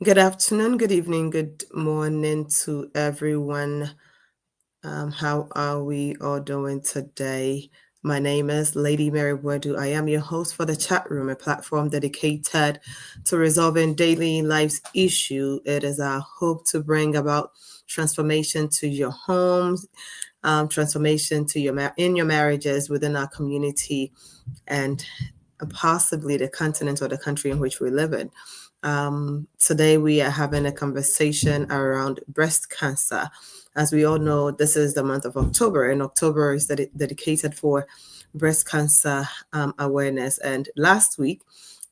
Good afternoon, good evening, good morning to everyone. How are we all doing today? My name is Lady Mary Wedu. I am your host for the chat room, a platform dedicated to resolving daily life's issue. It is our hope to bring about transformation to your homes, transformation to in your marriages, within our community, and possibly the continent or the country in which we live in. Today, we are having a conversation around breast cancer. As we all know, this is the month of October, and October is dedicated for breast cancer awareness. And last week,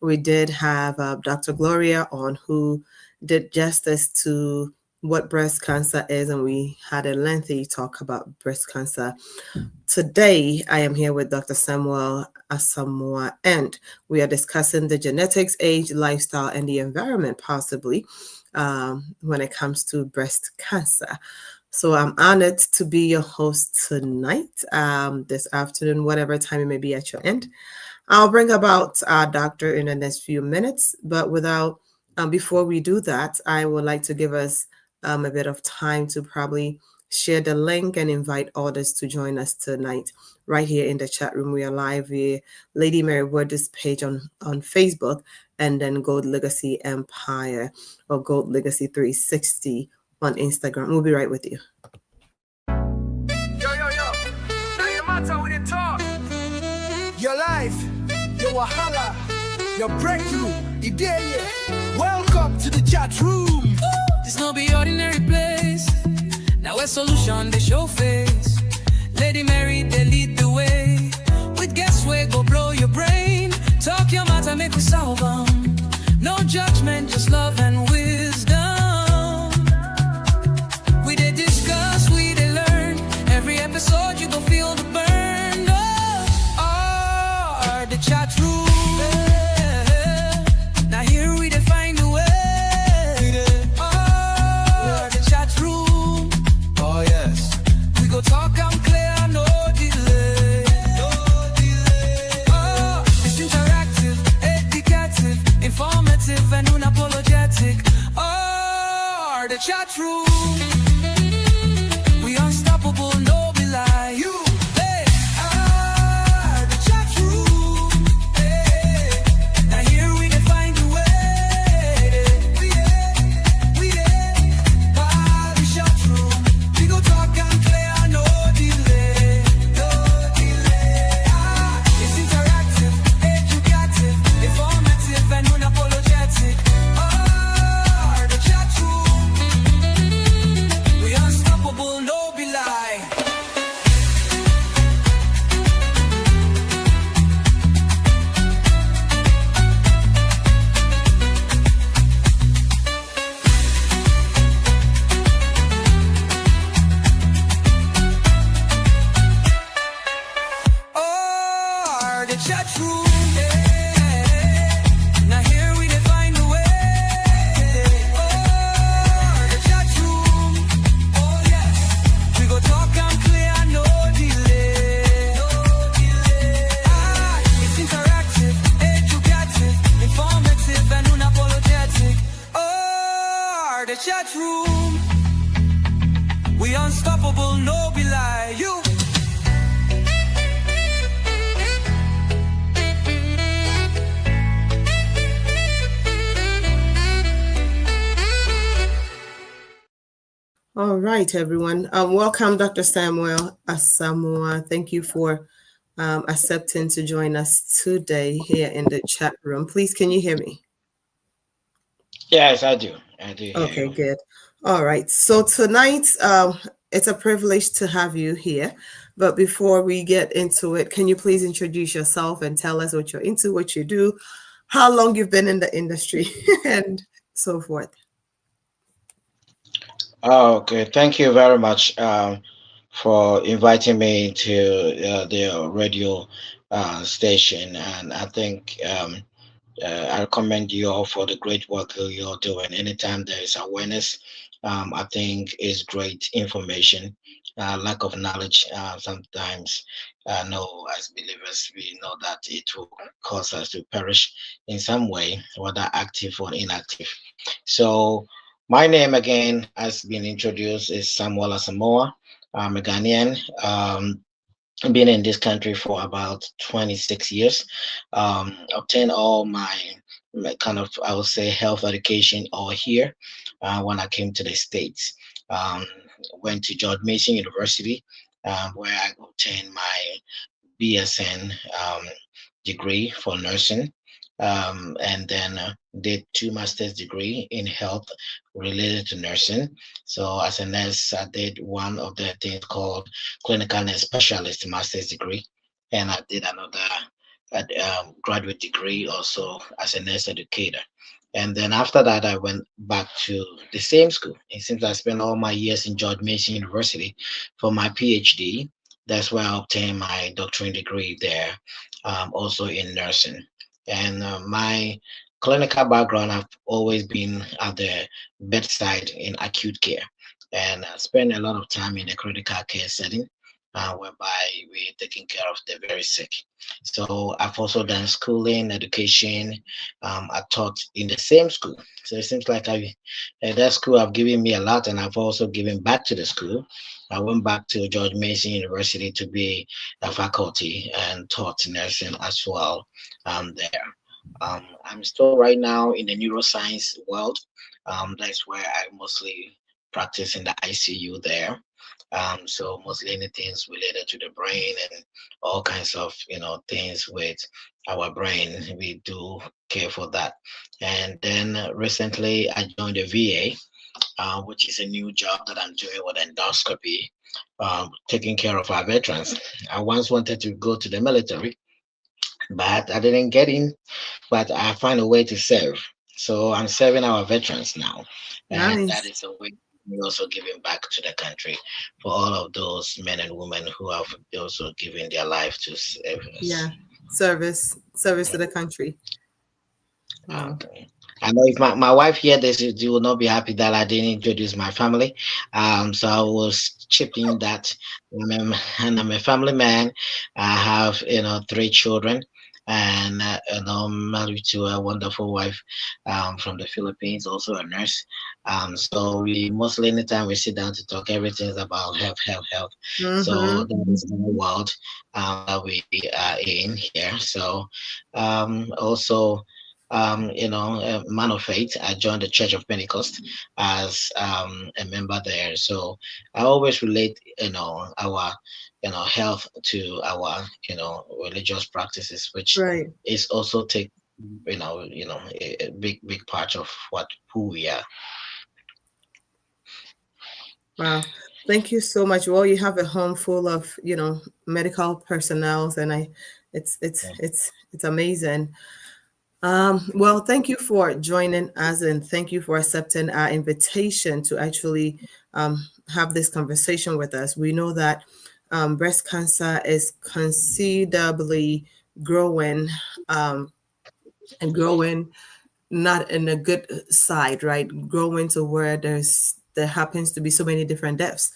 we did have Dr. Gloria on, who did justice to what breast cancer is, and we had a lengthy talk about breast cancer. Today, I am here with Dr. Samuel Asamoah, and we are discussing the genetics, age, lifestyle, and the environment, possibly, when it comes to breast cancer. So I'm honored to be your host tonight, this afternoon, whatever time it may be at your end. I'll bring about our doctor in the next few minutes, but before we do that, I would like to give us a bit of time to probably share the link and invite others to join us tonight right here in the chat room. We are live via Lady Mary Word's page on Facebook, and then Gold Legacy Empire or Gold Legacy 360 on Instagram. We'll be right with you. Yo, now your matter with the talk. Your life, your wahala, your breakthrough, idea. Welcome to the chat room. This no be ordinary place. Now a solution, they show face. Lady Mary, they lead the way. With guess we go blow your brain. Talk your matter, make we solve them. No judgment, just love and wisdom. We they discuss, we they learn. Every episode you gon' feel the burn. Oh, the chat room. Now here we they find a way. Oh, the chat room. Oh, yes. We go talk and clear, no delay. Oh, it's interactive, educative, informative, and unapologetic. Oh, the chat room. We unstoppable, no be lie. You, hey, the chat room. Hey, now here we can find a way. We the chat room. We go talk and clear, no delay. It's interactive, educative, informative, and unapologetic. Oh, the chat room. We unstoppable, no be lie. Oh, the chat room. Now here we define the way. Oh, the chat room. Oh yes, we go talk and clear, no delay. It's interactive, educative, informative, and unapologetic. Oh, the chat room. We unstoppable, no be lie. You. All right, everyone. Welcome, Dr. Samuel Asamoah. Thank you for accepting to join us today here in the chat room. Please, can you hear me? Yes, I do. I do hear Okay, you. good. All right. So tonight, it's a privilege to have you here. But before we get into it, can you please introduce yourself and tell us what you're into, what you do, how long you've been in the industry, and so forth? Oh, okay. Thank you very much for inviting me to the radio station. And I think I commend you all for the great work that you're doing. Anytime there is awareness, I think is great information. Lack of knowledge, sometimes, no, as believers, we know that it will cause us to perish in some way, whether active or inactive. So my name again has been introduced is Samuel Asamoah. I'm a Ghanaian. Been in this country for about 26 years. Obtained all my kind of, I would say, health education all here when I came to the States. Um, Went to George Mason University, where I obtained my BSN degree for nursing, and then did two master's degree in health related to nursing. So as a nurse, I did one of the things called clinical nurse specialist master's degree, and I did another graduate degree also as a nurse educator. And then after that, I went back to the same school. It seems I spent all my years in George Mason University for my PhD. That's where I obtained my doctorate degree there, also in nursing. And my clinical background, I've always been at the bedside in acute care. And I spend a lot of time in the critical care setting, whereby we're taking care of the very sick. So I've also done schooling, education. I taught in the same school. So it seems like that school have given me a lot, and I've also given back to the school. I went back to George Mason University to be a faculty and taught nursing as well there. I'm still right now in the neuroscience world. That's where I mostly practice in the ICU there. So mostly anything related to the brain and all kinds of things with our brain. We do care for that. And then recently I joined the VA, which is a new job that I'm doing with endoscopy, taking care of our veterans. I once wanted to go to the military, but I didn't get in. But I find a way to serve. So I'm serving our veterans now, and that Nice. is a way we're also giving back to the country for all of those men and women who have also given their life to save us. Yeah. Service to the country. Wow. Okay. I know if my wife hear this, you will not be happy that I didn't introduce my family. So I was chipping that. And I'm a family man. I have, three children, and I'm married to a wonderful wife from the Philippines, also a nurse. So we mostly anytime we sit down to talk, everything is about health, health, health. So Mm-hmm. that is the world that we are in here. So also a man of faith. I joined the Church of Pentecost as a member there. So I always relate, our, health to our, religious practices, which Right. is also take, a big, big part of who we are. Wow. Thank you so much. Well, you have a home full of, medical personnel, and it's amazing. Well, thank you for joining us, and thank you for accepting our invitation to actually have this conversation with us. We know that breast cancer is considerably growing, and growing not in a good side, right? Growing to where there happens to be so many different deaths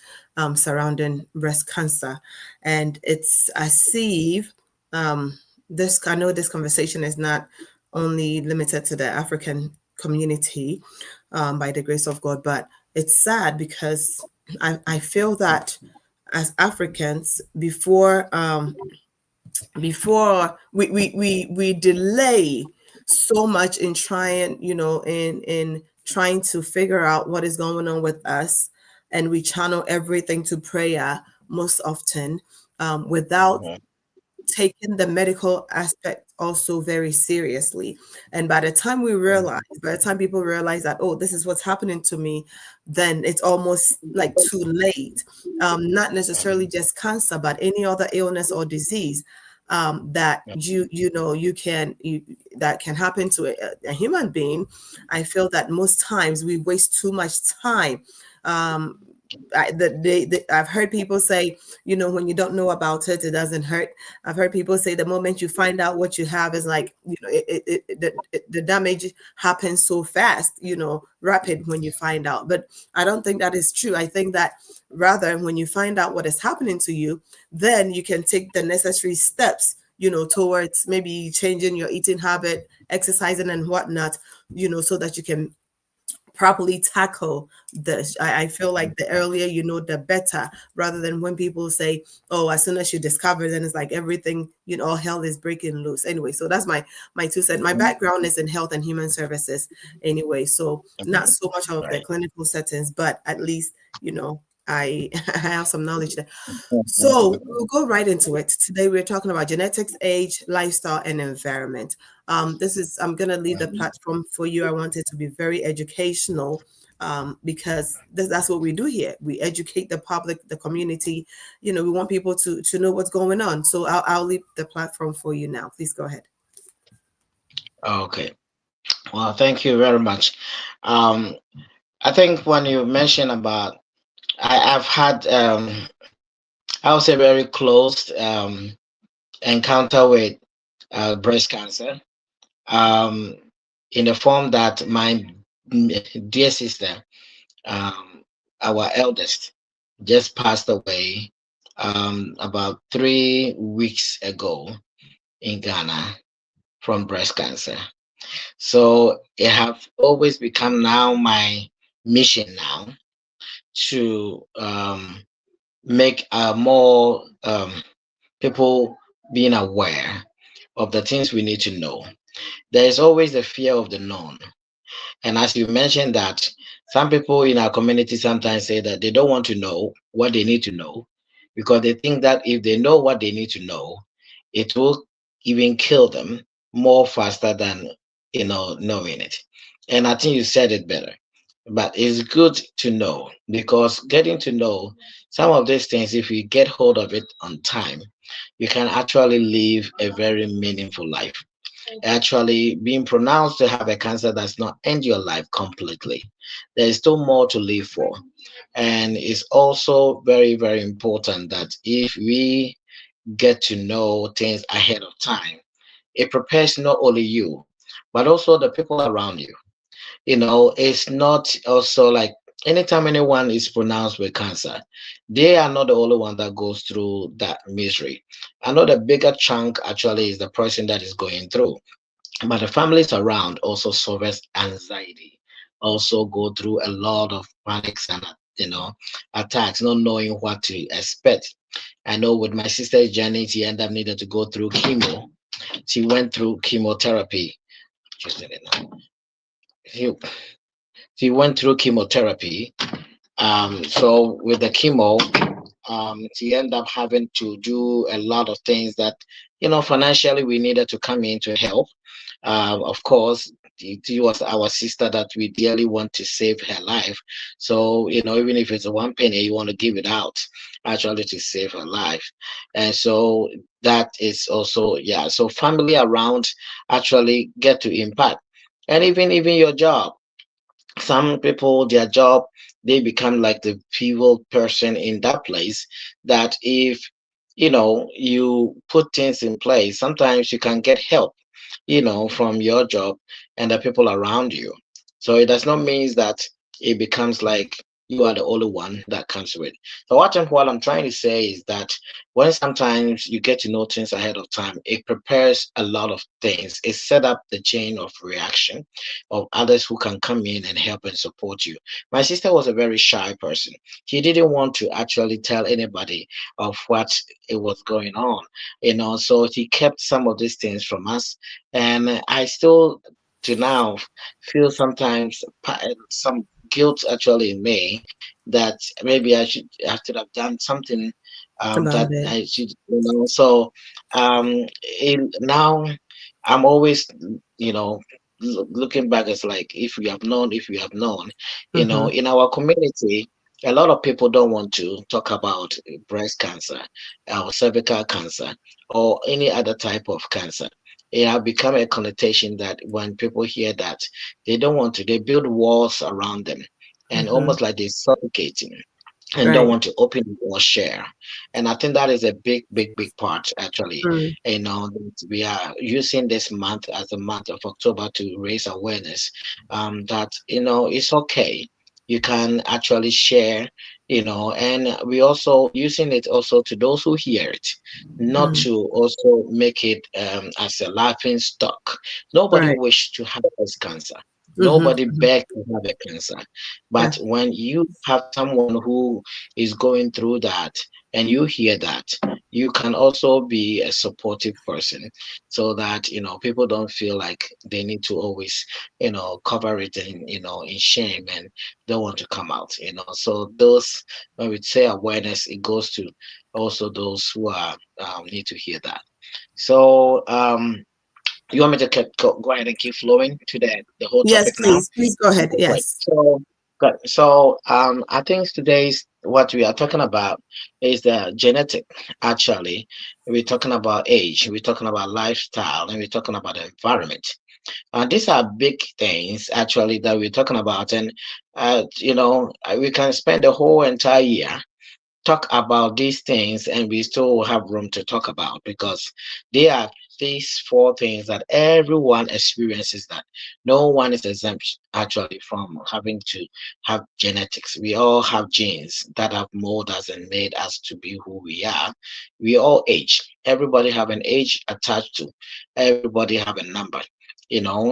surrounding breast cancer, and it's as if this. I know this conversation is not only limited to the African community, by the grace of God, but it's sad because I feel that as Africans, before we delay so much in trying, in trying to figure out what is going on with us, and we channel everything to prayer most often, without Mhm, taking the medical aspect also very seriously. And by the time people realize that, oh, this is what's happening to me, then it's almost like too late. Not necessarily just cancer, but any other illness or disease that that can happen to a human being. I feel that most times we waste too much time. Um, I've heard people say, when you don't know about it, it doesn't hurt. I've heard people say the moment you find out what you have is like, the damage happens so fast, rapid when you find out. But I don't think that is true. I think that rather when you find out what is happening to you, then you can take the necessary steps, towards maybe changing your eating habit, exercising and whatnot, so that you can properly tackle this. I feel like the earlier you know, the better, rather than when people say, oh, as soon as you discover, then it's like everything, you know, all hell is breaking loose. Anyway, so that's my two cents. My background is in health and human services anyway, so not so much of the Right. clinical settings, but at least, you know, I I have some knowledge there. So we'll go right into it. Today we're talking about genetics, age, lifestyle, and environment. This is I'm gonna leave the platform for you. I want it to be very educational, because that's what we do here. We educate the public, the community. You know, we want people to know what's going on. So I'll leave the platform for you now. Please go ahead. Okay. Well, thank you very much. Um, I think when you mentioned about, I've had, I would say, very close encounter with breast cancer, um, in the form that my dear sister, um, our eldest, just passed away about 3 weeks ago in Ghana from breast cancer. So it have always become now my mission now to make more people being aware of the things we need to know. There is always the fear of the known. And as you mentioned that some people in our community sometimes say that they don't want to know what they need to know because they think that if they know what they need to know, it will even kill them more faster than knowing it. And I think you said it better. But it's good to know because getting to know some of these things, if you get hold of it on time, you can actually live a very meaningful life. Actually being pronounced to have a cancer does not end your life completely. There is still more to live for. And it's also very, very important that if we get to know things ahead of time, it prepares not only you, but also the people around you. It's not also like anytime anyone is pronounced with cancer, they are not the only one that goes through that misery. I know the bigger chunk actually is the person that is going through, but the families around also suffers anxiety, also go through a lot of panics and attacks, not knowing what to expect. I know with my sister's journey, she ended up needing to go through chemo. She went through chemotherapy. Just a minute now. She, she went through chemotherapy. So with the chemo, she ended up having to do a lot of things that, financially we needed to come in to help. Of course, it was our sister that we dearly want to save her life. So, even if it's a one penny, you want to give it out actually to save her life. And so that is also, yeah. So family around actually get to impact. And even your job, some people, their job, they become like the pivotal person in that place, that if you put things in place, sometimes you can get help from your job and the people around you. So it does not mean that it becomes like you are the only one that comes with. So what I'm trying to say is that when sometimes you get to know things ahead of time, it prepares a lot of things. It set up the chain of reaction of others who can come in and help and support you. My sister was a very shy person. She didn't want to actually tell anybody of what it was going on, so she kept some of these things from us. And I still to now feel sometimes some guilt actually in me that maybe I should have done something About that it. I should, so now I'm always, you know looking back, it's like if we have known, Mm-hmm. in our community, a lot of people don't want to talk about breast cancer or cervical cancer or any other type of cancer. It has become a connotation that when people hear that, they don't want to, they build walls around them and Mm-hmm. almost like they're suffocating and don't Right. want to open or share. And I think that is a big, big, big part actually. Mm. That we are using this month as a month of October to raise awareness, that it's okay. You can actually share, and we also using it also to those who hear it, not Mm. to also make it as a laughing stock. Nobody Right. wish to have breast cancer. Mm-hmm. Nobody Mm-hmm. begs to have a cancer. Yeah. But when you have someone who is going through that and you hear that, you can also be a supportive person so that, people don't feel like they need to always, cover it in shame and don't want to come out, So those, when we say awareness, it goes to also those who are need to hear that. So, you want me to go ahead and keep flowing to the whole Yes, topic now? please. Please go ahead. Okay, great. Yes. So, good. So, I think today's what we are talking about is the genetic. Actually, we're talking about age, we're talking about lifestyle, and we're talking about the environment. And these are big things actually that we're talking about, and we can spend the whole entire year talk about these things and we still have room to talk about because they are these four things that everyone experiences, that no one is exempt actually from having to have genetics. We all have genes that have molded us and made us to be who we are. We all age. Everybody have an age attached to. Everybody have a number.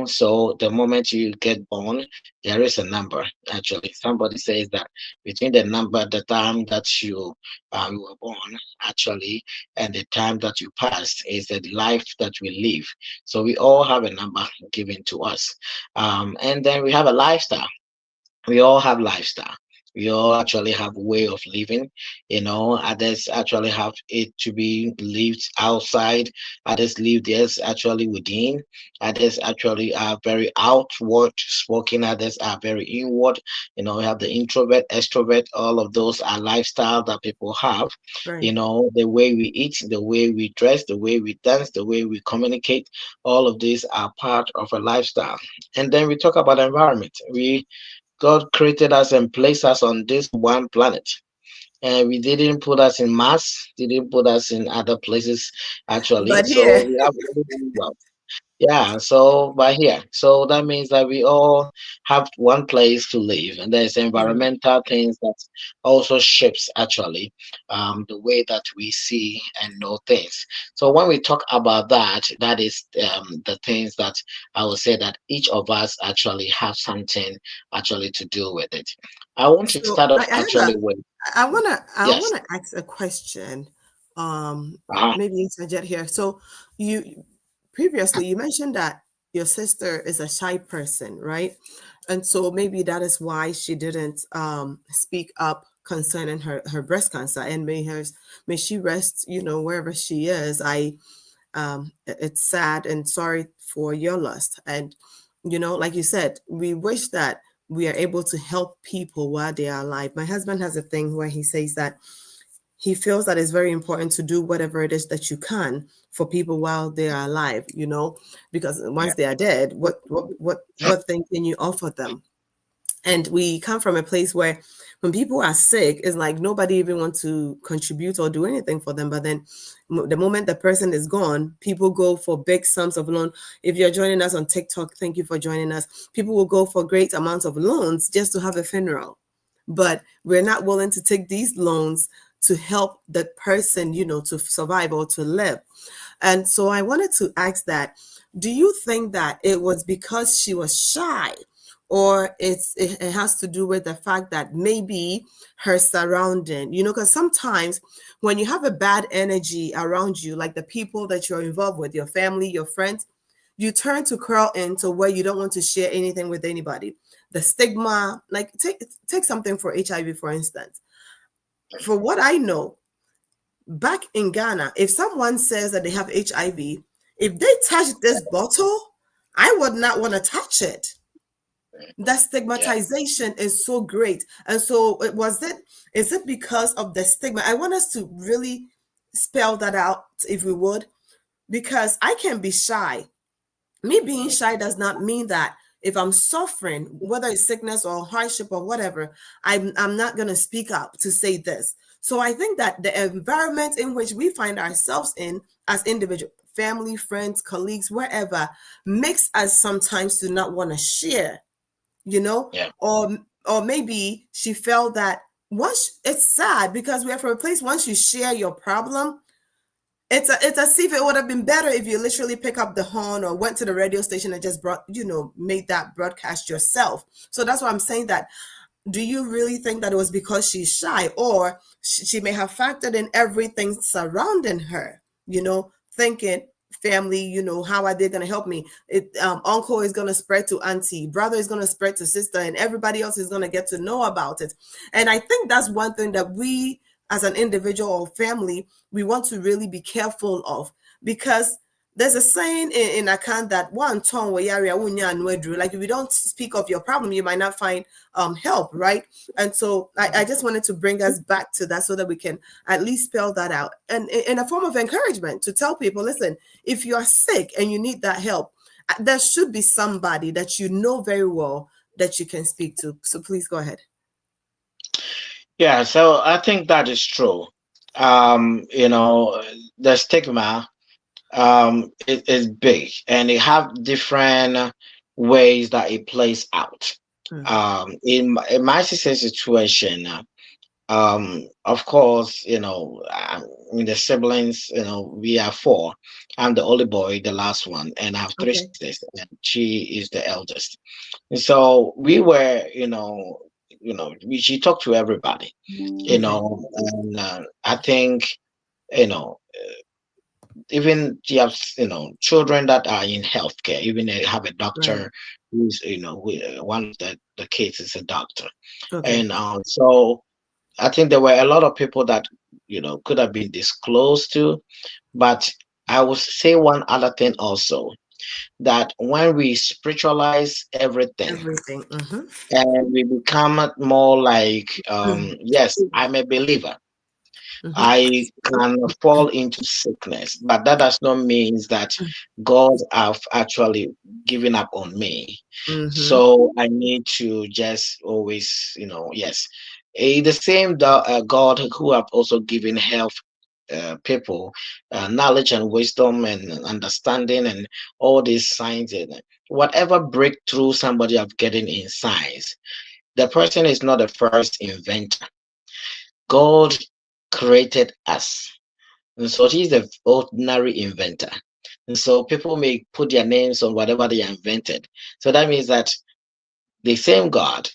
So the moment you get born, there is a number. Actually, somebody says that between the number, the time that you were born, actually, and the time that you passed is the life that we live. So we all have a number given to us, and then we have a lifestyle. We all have lifestyle. We all actually have way of living. Others actually have it to be lived outside. Others live this actually within. Others actually are very outward spoken. Others are very inward. We have the introvert, extrovert. All of those are lifestyle that people have. Right. The way we eat, the way we dress, the way we dance, the way we communicate. All of these are part of a lifestyle. And then we talk about environment. God created us and placed us on this one planet. And we didn't put us in Mars, didn't put us in other places actually. But So here, we have well, yeah, so by here. So that means that we all have one place to live, and there's Mhm. environmental things that also shapes actually the way that we see and know things. So when we talk about that, that is the things that I would say that each of us actually have something actually to do with it. I want to So start I off have actually a with I yes. wanna ask a question. Uh-huh. Maybe interject here. So you previously you mentioned that your sister is a shy person, right? And so maybe that is why she didn't speak up concerning her breast cancer, and may she rest, wherever she is. It's sad and sorry for your loss. And, like you said, we wish that we are able to help people while they are alive. My husband has a thing where he says that he feels that it's very important to do whatever it is that you can for people while they are alive, because Yeah. once they are dead, what thing can you offer them? And we come from a place where when people are sick, it's like nobody even wants to contribute or do anything for them. But then the moment the person is gone, people go for big sums of loan. If you're joining us on TikTok, thank you for joining us. People will go for great amounts of loans just to have a funeral, but we're not willing to take these loans to help the person, to survive or to live. And so I wanted to ask that, do you think that it was because she was shy, or it has to do with the fact that maybe her surrounding, because sometimes when you have a bad energy around you, like the people that you're involved with, your family, your friends, you turn to curl into where you don't want to share anything with anybody. The stigma, like take something for HIV, for instance. For what I know, back in Ghana, if someone says that they have HIV, if they touch this bottle, I would not want to touch it. The Yeah. stigmatization is so great. And so is it because of the stigma? I want us to really spell that out, if we would, because I can be shy. Me being shy does not mean that if I'm suffering, whether it's sickness or hardship or whatever, I'm not going to speak up to say this. So I think that the environment in which we find ourselves in as individual, family, friends, colleagues, wherever, makes us sometimes to not want to share, you know, Yeah. or or maybe she felt that once, it's sad because we are from a place, once you share your problem, it's as if it would have been better if you literally pick up the horn or went to the radio station and just brought, made that broadcast yourself. So that's why I'm saying that. Do you really think that it was because she's shy, or she may have factored in everything surrounding her, thinking family, how are they going to help me? Uncle is going to spread to auntie, brother is going to spread to sister, and everybody else is going to get to know about it. And I think that's one thing that we, as an individual or family, we want to really be careful of, because there's a saying in Akan that one tongue like if you don't speak of your problem, you might not find help, right? And so I just wanted to bring us back to that so that we can at least spell that out, and in a form of encouragement to tell people, listen, if you are sick and you need that help, there should be somebody that you know very well that you can speak to. So please go ahead. Yeah, so I think that is true. The stigma is big, and it have different ways that it plays out. Mm. In my sister's situation, of course, the siblings, we are four. I'm the only boy, the last one, and I have three Okay. sisters, and she is the eldest. And so we were, she talked to everybody, Okay. and I think, you know, even she has, children that are in healthcare. Even they have a Right. doctor who's, one of the kids is a doctor, Okay. and so I think there were a lot of people that could have been disclosed to, but I would say one other thing also, that when we spiritualize everything Everything. Mm-hmm. and we become more like, Mm-hmm. yes, I'm a believer, Mm-hmm. I can fall into sickness, but that does not mean that God have actually given up on me. Mm-hmm. So I need to just always, yes, the same God who have also given health people knowledge and wisdom and understanding and all these science and whatever breakthrough somebody have getting in science, the person is not the first inventor. God created us. And so he's the ordinary inventor. And so people may put their names on whatever they invented. So that means that the same God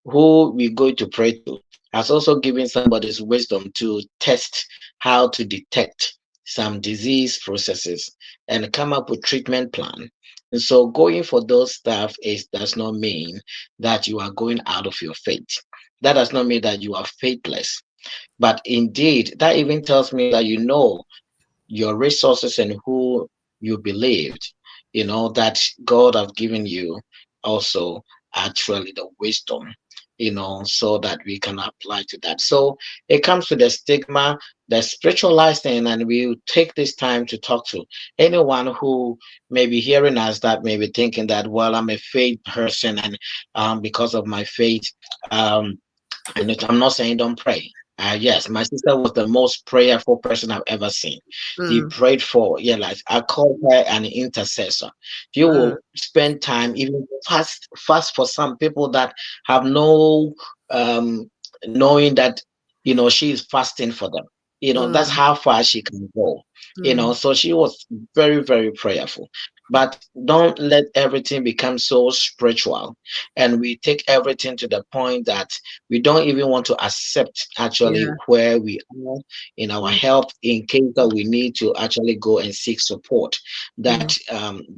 who we're going to pray to has also given somebody's wisdom to test how to detect some disease processes and come up with treatment plan. And so going for those stuff does not mean that you are going out of your faith. That does not mean that you are faithless. But indeed, that even tells me that your resources and who you believed, that God have given you also actually the wisdom, so that we can apply to that. So it comes to the stigma, the spiritualized thing, and we take this time to talk to anyone who may be hearing us that may be thinking that, well, I'm a faith person, and because of my faith, um, and I'm not saying don't pray. Yes, my sister was the most prayerful person I've ever seen. She Mm. prayed for, yeah, like I call her an intercessor. She Mm. will spend time, even fast for some people that have no um knowing that she is fasting for them. That's Mm. how far she can go. Mm. So she was very, very prayerful. But don't let everything become so spiritual, and we take everything to the point that we don't even want to accept actually Yeah. where we are in our Mm. health in case that we need to actually go and seek support. Mm. That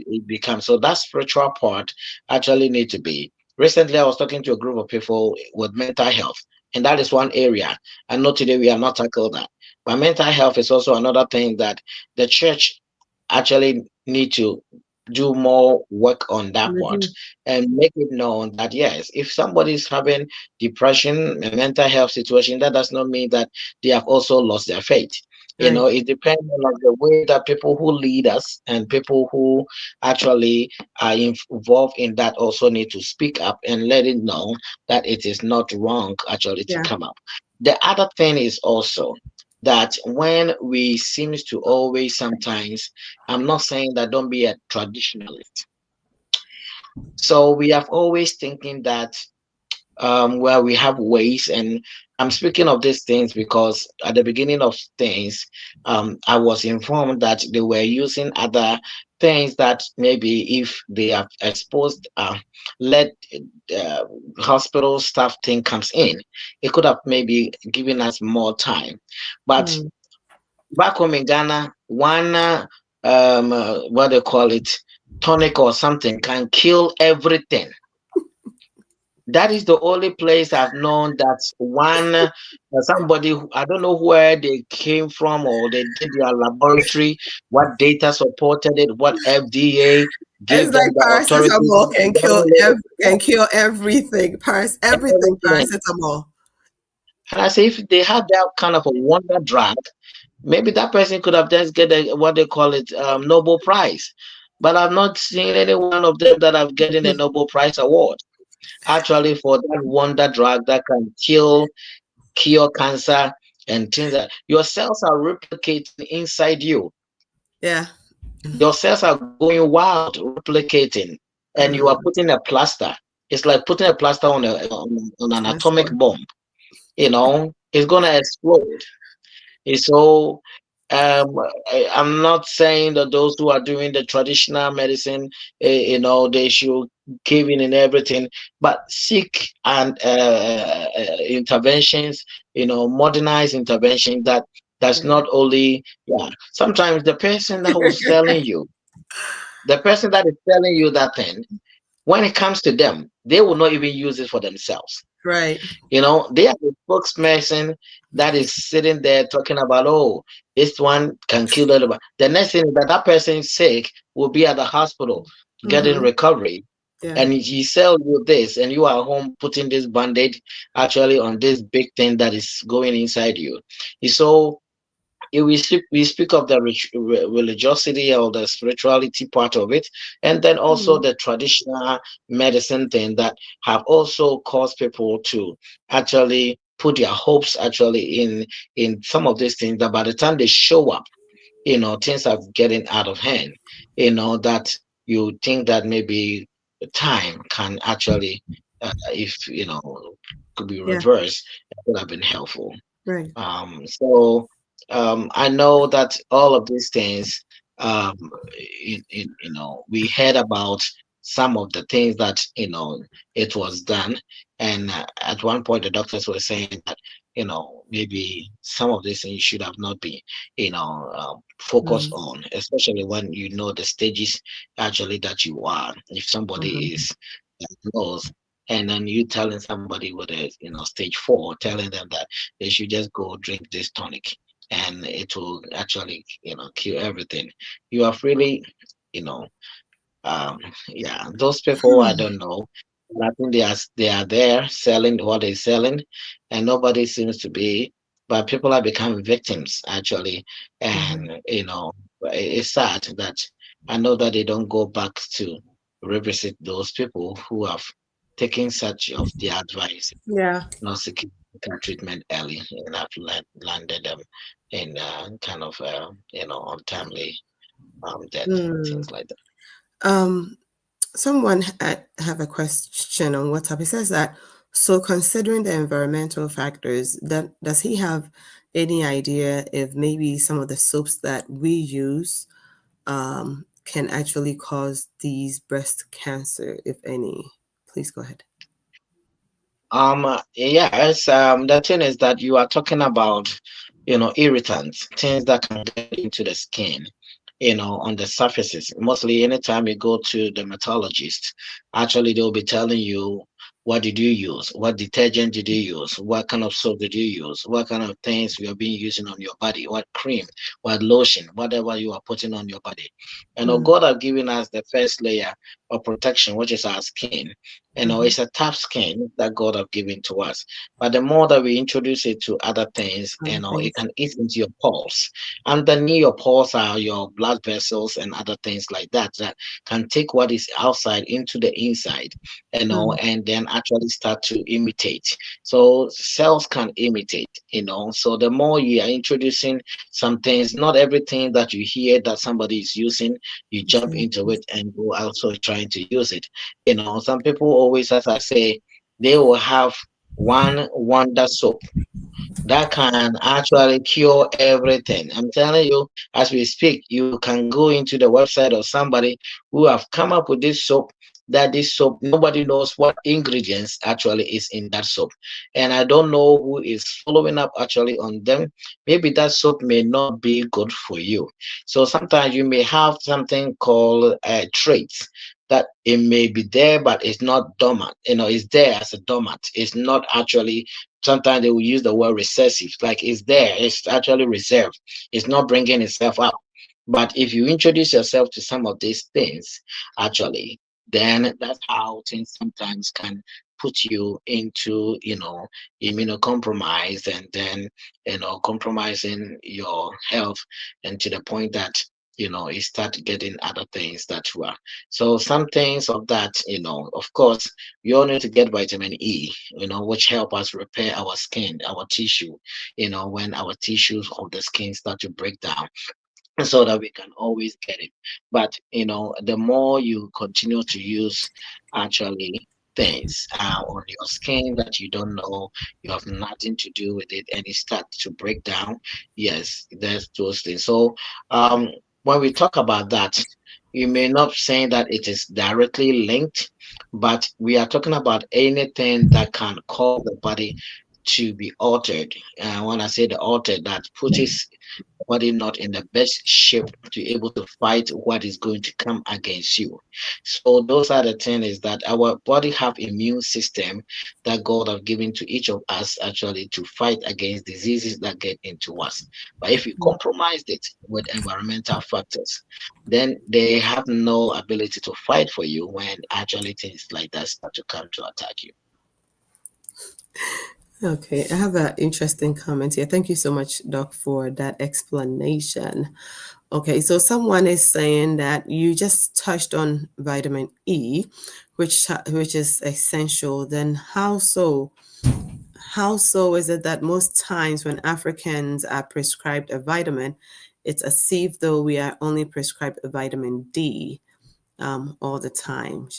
it becomes so that spiritual part actually need to be. Recently, I was talking to a group of people with mental health, and that is one area. I know today we are not tackle that, but mental health is also another thing that the church actually need to do more work on that part Mhm. and make it known that yes, if somebody is having depression, a mental health situation, that does not mean that they have also lost their faith. Right. It depends on the way that people who lead us and people who actually are involved in that also need to speak up and let it know that it is not wrong actually to Yeah. come up. The other thing is also that when we seems to always sometimes, I'm not saying that don't be a traditionalist. So we have always thinking that where we have ways. And I'm speaking of these things because at the beginning of things, I was informed that they were using other things that maybe if they have exposed, let uh, hospital staff thing comes in, it could have maybe given us more time. But Mm. back home in Ghana, one what they call it, tonic or something can kill everything. That is the only place I've known that one somebody I don't know where they came from or they did their laboratory, what data supported it, what FDA It's gave them like the authority. paracetamol can kill One little, can kill everything. Everything everything. paracetamol. And I say if they had that kind of a wonder drug, maybe that person could have just get a, what they call it, Nobel Prize. But I've not seen any one of them that have getting a Nobel Prize award. Actually, for that wonder drug that can cure cancer and things that your cells are replicating inside you. Yeah. Your cells are going wild, replicating, and you are Mm. putting a plaster. It's like putting a plaster on on an That's atomic one. bomb. It's gonna explode. So I'm not saying that those who are doing the traditional medicine, they should give in and everything, but seek and interventions, modernized intervention that's Yeah. not only, yeah. Sometimes the person that is selling you that thing, when it comes to them, they will not even use it for themselves. Right. They are the spokesperson that is sitting there talking about, oh, this one can kill everybody. The next thing is that that person is sick will be at the hospital getting Mm-hmm. recovery. Yeah. And he sell you this, and you are home putting this band-aid actually on this big thing that is going inside you. So we speak of the religiosity or the spirituality part of it, and then also Mm. the traditional medicine thing that have also caused people to actually put their hopes actually in some of these things that by the time they show up, things are getting out of hand, that you think that maybe time can actually, if could be Yeah. reversed, it would have been helpful. Right. So I know that all of these things, um, we heard about some of the things that it was done, and at one point the doctors were saying that maybe some of these things should have not been focused Mm. on, especially when you know the stages actually that you are. If somebody Mm-hmm. is diagnosed, and then you telling somebody with a stage 4, telling them that they should just go drink this tonic and it will actually cure everything. You have really, you know um yeah, those people I don't know, but I think they are there selling what they're selling, and nobody seems to be, but people are becoming victims actually. Mm-hmm. And it's sad that I know that they don't go back to revisit those people who have taken such of the advice, Yeah. not seeking treatment early, and have landed them in kind of untimely death, Mm. things like that. Um, Someone have a question on WhatsApp. He says that, so considering the environmental factors, that does he have any idea if maybe some of the soaps that we use can actually cause these breast cancer, if any? Please go ahead. Yes, the thing is that you are talking about, irritants, things that can get into the skin, on the surfaces. Mostly anytime you go to the dermatologist, actually they'll be telling you, what did you use? What detergent did you use? What kind of soap did you use? What kind of things you have been using on your body? What cream, what lotion, whatever you are putting on your body. Mm, God have given us the first layer of protection, which is our skin. mhm. It's a tough skin that God have given to us. But the more that we introduce it to other things, Other it things. can eat into your pulse. Underneath your pulse are your blood vessels and other things like that that can take what is outside into the inside, Mm, and then actually start to imitate. So cells can imitate, So the more you are introducing some things, not everything that you hear that somebody is using, you jump okay. into it and go also trying to use it. Some people always, as I say, they will have one wonder soap that can actually cure everything. I'm telling you, as we speak, you can go into the website of somebody who have come up with this soap. That this soap, nobody knows what ingredients actually is in that soap, and I don't know who is following up actually on them. Maybe that soap may not be good for you. So sometimes you may have something called traits that it may be there, but it's not dormant. It's there as a dormant. It's not actually. Sometimes they will use the word recessive, like it's there, it's actually reserved, it's not bringing itself out. But if you introduce yourself to some of these things, actually, then that's how things sometimes can put you into, immunocompromised, and then, compromising your health, and to the point that, you start getting other things that were. So some things of that, of course, we all need to get vitamin E, which help us repair our skin, our tissue, when our tissues of the skin start to break down, so that we can always get it. But the more you continue to use actually things on your skin that you don't know, you have nothing to do with it, and it starts to break down. Yes, there's those things. So when we talk about that, you may not say that it is directly linked, but we are talking about anything that can cause the body to be altered. When I say the altered, that puts body not in the best shape to be able to fight what is going to come against you. So those are the things, is that our body have immune system that God have given to each of us actually to fight against diseases that get into us. But if you compromise it with environmental factors, then they have no ability to fight for you when actually things like that start to come to attack you. Okay, I have an interesting comment here. Thank you so much, Doc, for that explanation. Okay, so someone is saying that you just touched on vitamin E, which is essential. Then how so? How so is it that most times when Africans are prescribed a vitamin, it's as if though we are only prescribed a vitamin D all the time?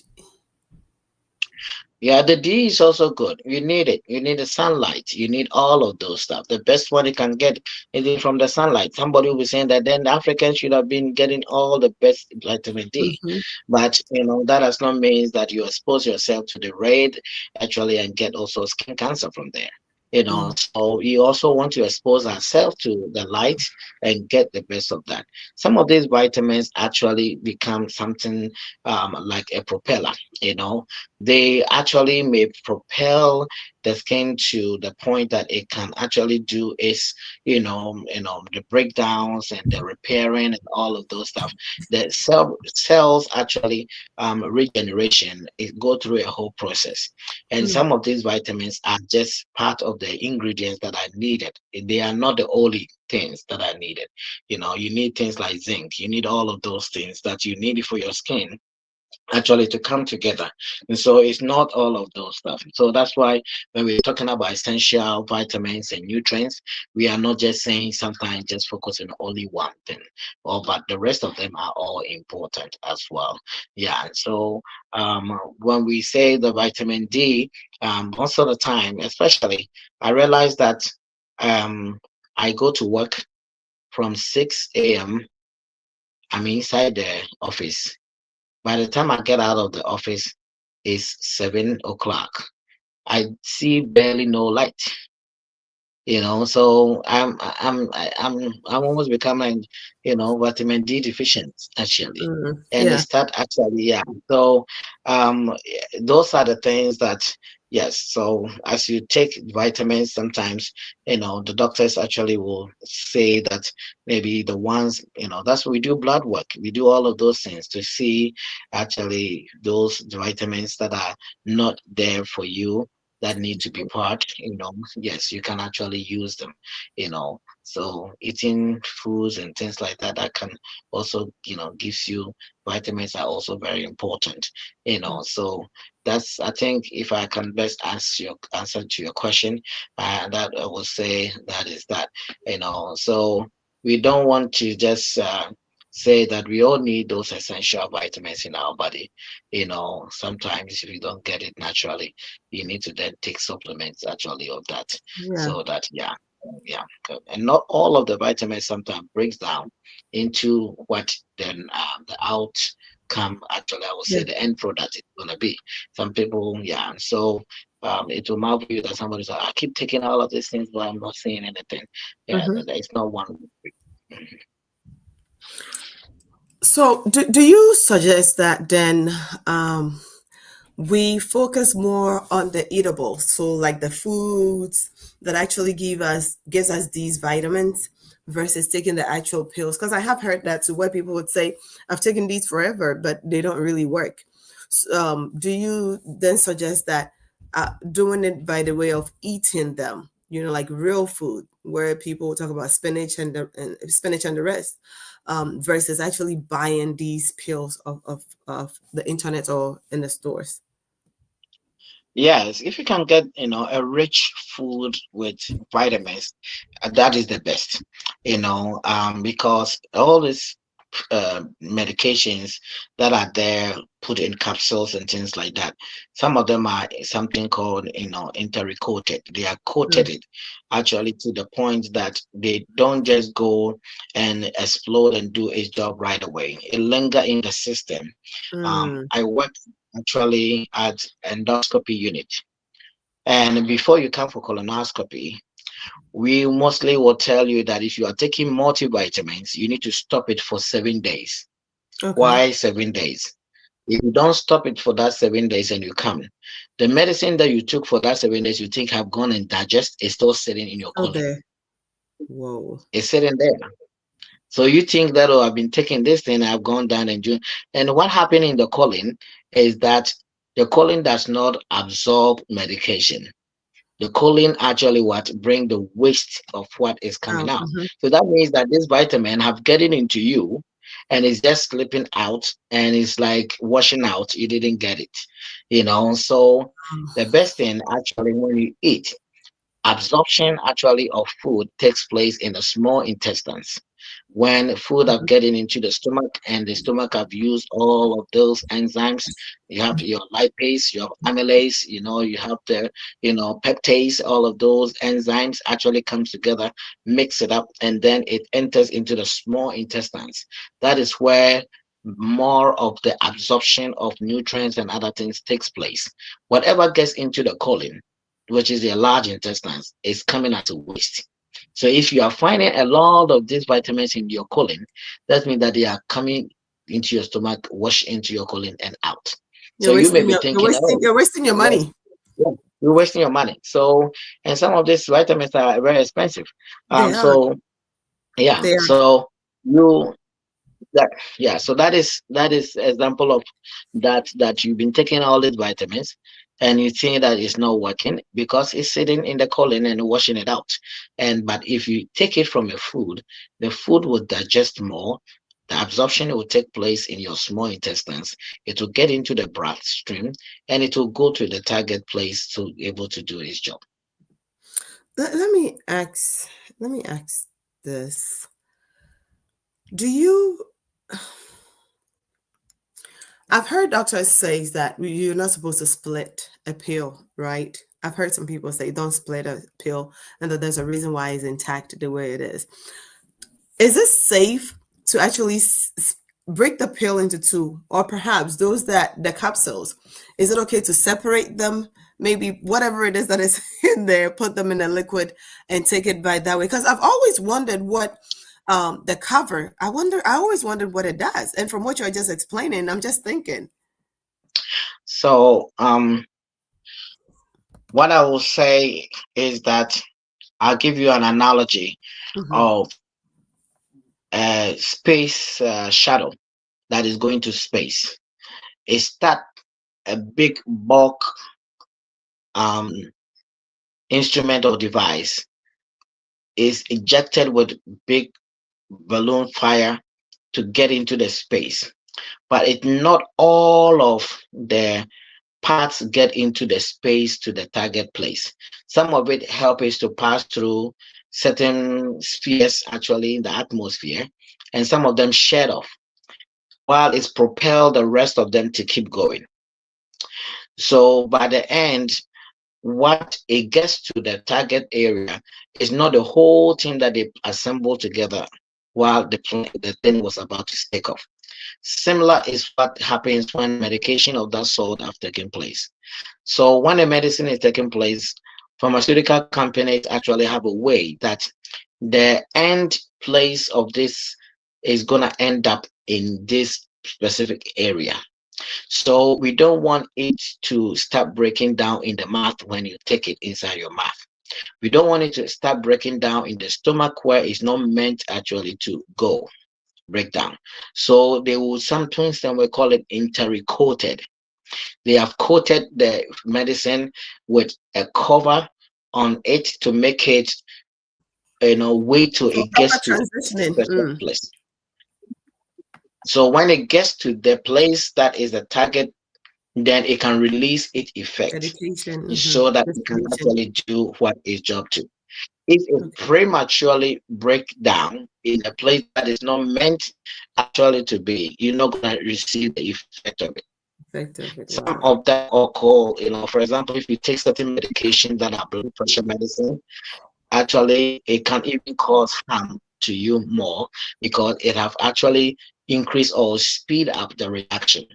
Yeah, the D is also good. You need it. You need the sunlight. You need all of those stuff. The best one you can get is it from the sunlight. Somebody will be saying that then the Africans should have been getting all the best vitamin D. Mm-hmm. But that does not mean that you expose yourself to the red actually and get also skin cancer from there. So you also want to expose ourselves to the light and get the best of that. Some of these vitamins actually become something like a propeller, you know they actually may propel the skin to the point that it can actually do is the breakdowns and the repairing and all of those stuff. The cells actually regeneration, it go through a whole process, and Mm. some of these vitamins are just part of the ingredients that are needed. They are not the only things that are needed. You need things like zinc, you need all of those things that you need for your skin actually to come together. And so it's not all of those stuff. So that's why when we're talking about essential vitamins and nutrients, we are not just saying sometimes just focus on only one thing, but the rest of them are all important as well. Yeah. So when we say the vitamin D, most of the time, especially, I realize that um, I go to work from 6 a.m. I'm inside the office. By the time I get out of the office, it's 7 o'clock. I see barely no light. So I'm almost becoming vitamin D deficient actually, and it Yeah. start actually, yeah. So those are the things that, yes. So as you take vitamins, sometimes the doctors actually will say that maybe the ones, that's what we do, blood work, we do all of those things to see actually those vitamins that are not there for you, that need to be part, yes, you can actually use them, so eating foods and things like that, that can also, gives you vitamins, are also very important, so that's, I think, if I can best answer to your question, that I will say that is that, so we don't want to just say that we all need those essential vitamins in our body. Sometimes if you don't get it naturally, you need to then take supplements actually of that. Yeah. So that, yeah, yeah. And not all of the vitamins sometimes breaks down into what then the outcome actually, I would Yeah. say the end product is gonna be. Some people, yeah. So it will marvel you that somebody's like, I keep taking all of these things, but I'm not seeing anything. Yeah, Hmm. it's not one. So, do you suggest that then we focus more on the eatables, so like the foods that actually gives us these vitamins versus taking the actual pills? Because I have heard that too, where people would say, "I've taken these forever, but they don't really work." Do you then suggest that doing it by the way of eating them, like real food, where people talk about spinach and the rest, versus actually buying these pills of the internet or in the stores? Yes, if you can get, a rich food with vitamins, that is the best, because all these medications that are there put in capsules and things like that, some of them are something called, enteric-coated. They are coated Mm, it actually to the point that they don't just go and explode and do its job right away. It linger in the system. mm, I work actually at endoscopy unit. And before you come for colonoscopy, we mostly will tell you that if you are taking multivitamins, you need to stop it for 7 days. okay. Why 7 days? If you don't stop it for that 7 days and you come, the medicine that you took for that 7 days you think have gone and digest is still sitting in your Oh, colon. there. Whoa. It's sitting there. So you think that, oh, I've been taking this thing, I've gone down and doing. And what happened in the colon is that the colon does not absorb medication. The colon actually what bring the waste of what is coming Out. out. Hmm. So that means that this vitamin have getting into you and it's just slipping out and it's like washing out. You didn't get it. So the best thing actually when you eat, absorption actually of food takes place in the small intestines. When food are getting into the stomach and the stomach have used all of those enzymes, you have your lipase, your amylase, you have the, peptase, all of those enzymes actually comes together, mix it up, and then it enters into the small intestines. That is where more of the absorption of nutrients and other things takes place. Whatever gets into the colon, which is your large intestines, is coming as a waste. So if you are finding a lot of these vitamins in your colon, that means that they are coming into your stomach, wash into your colon and out. So you may be thinking, oh, You're wasting your yeah, money. yeah, you're wasting your money. So, and some of these vitamins are very expensive. They are. So yeah, They are. so you that yeah, so that is example of that you've been taking all these vitamins and you think that it's not working because it's sitting in the colon and washing it out. And but if you take it from a food, the food will digest more. The absorption will take place in your small intestines. It will get into the bloodstream and it will go to the target place to be able to do its job. Let me ask. Let me ask this. Do you? I've heard doctors say that you're not supposed to split a pill, right? I've heard some people say don't split a pill, and that there's a reason why it's intact the way it is. Is it safe to actually break the pill into two, or perhaps those that the capsules? Is it okay to separate them? Maybe whatever it is that is in there, put them in a liquid and take it by that way. Because I've always wondered what the cover. I always wondered what it does. And from what you're just explaining, I'm just thinking. So what I will say is that I'll give you an analogy Hmm. of a space shuttle that is going to space. Is that a big bulk um, instrument or device is ejected with big balloon fire to get into the space, but it not all of the parts get into the space to the target place. Some of it help is to pass through certain spheres actually in the atmosphere, and some of them shed off, while it's propelled the rest of them to keep going. So by the end, what it gets to the target area is not the whole thing that they assemble together while the thing was about to take off. Similar is what happens when medication of that sort have taken place. So when a medicine is taking place, pharmaceutical companies actually have a way that the end place of this is gonna end up in this specific area. So we don't want it to start breaking down in the mouth when you take it inside your mouth. We don't want it to start breaking down in the stomach where it's not meant actually to go break down. So they will sometimes then we call it enteric-coated. They have coated the medicine with a cover on it to make it, wait till For it proper gets to a transitioning. specific place. So when it gets to the place that is the target, then it can release its effect Education. so that it can Distribution. actually do what its job to. If it Okay. prematurely break down in a place that is not meant actually to be, you're not going to receive the effect of it. Effect of it. Some Wow. of that occur, for example, if you take certain medications that are blood pressure medicine, actually it can even cause harm to you more because it have actually increased or speed up the reaction.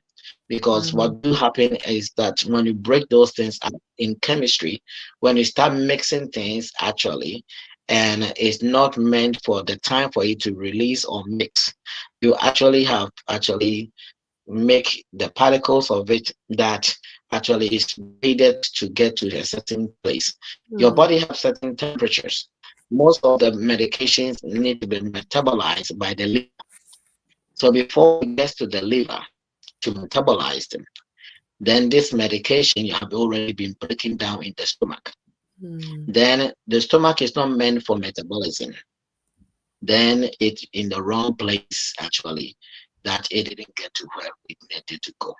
Because Wow. what do happen is that when you break those things up in chemistry, when you start mixing things actually, and it's not meant for the time for it to release or mix, you actually have actually make the particles of it that actually is needed to get to a certain place. Your Hmm. body has certain temperatures. Most of the medications need to be metabolized by the liver. So before it gets to the liver to metabolize them, then this medication you have already been breaking down in the stomach. Hmm. Then the stomach is not meant for metabolism. Then it's in the wrong place actually that it didn't get to where it needed to go.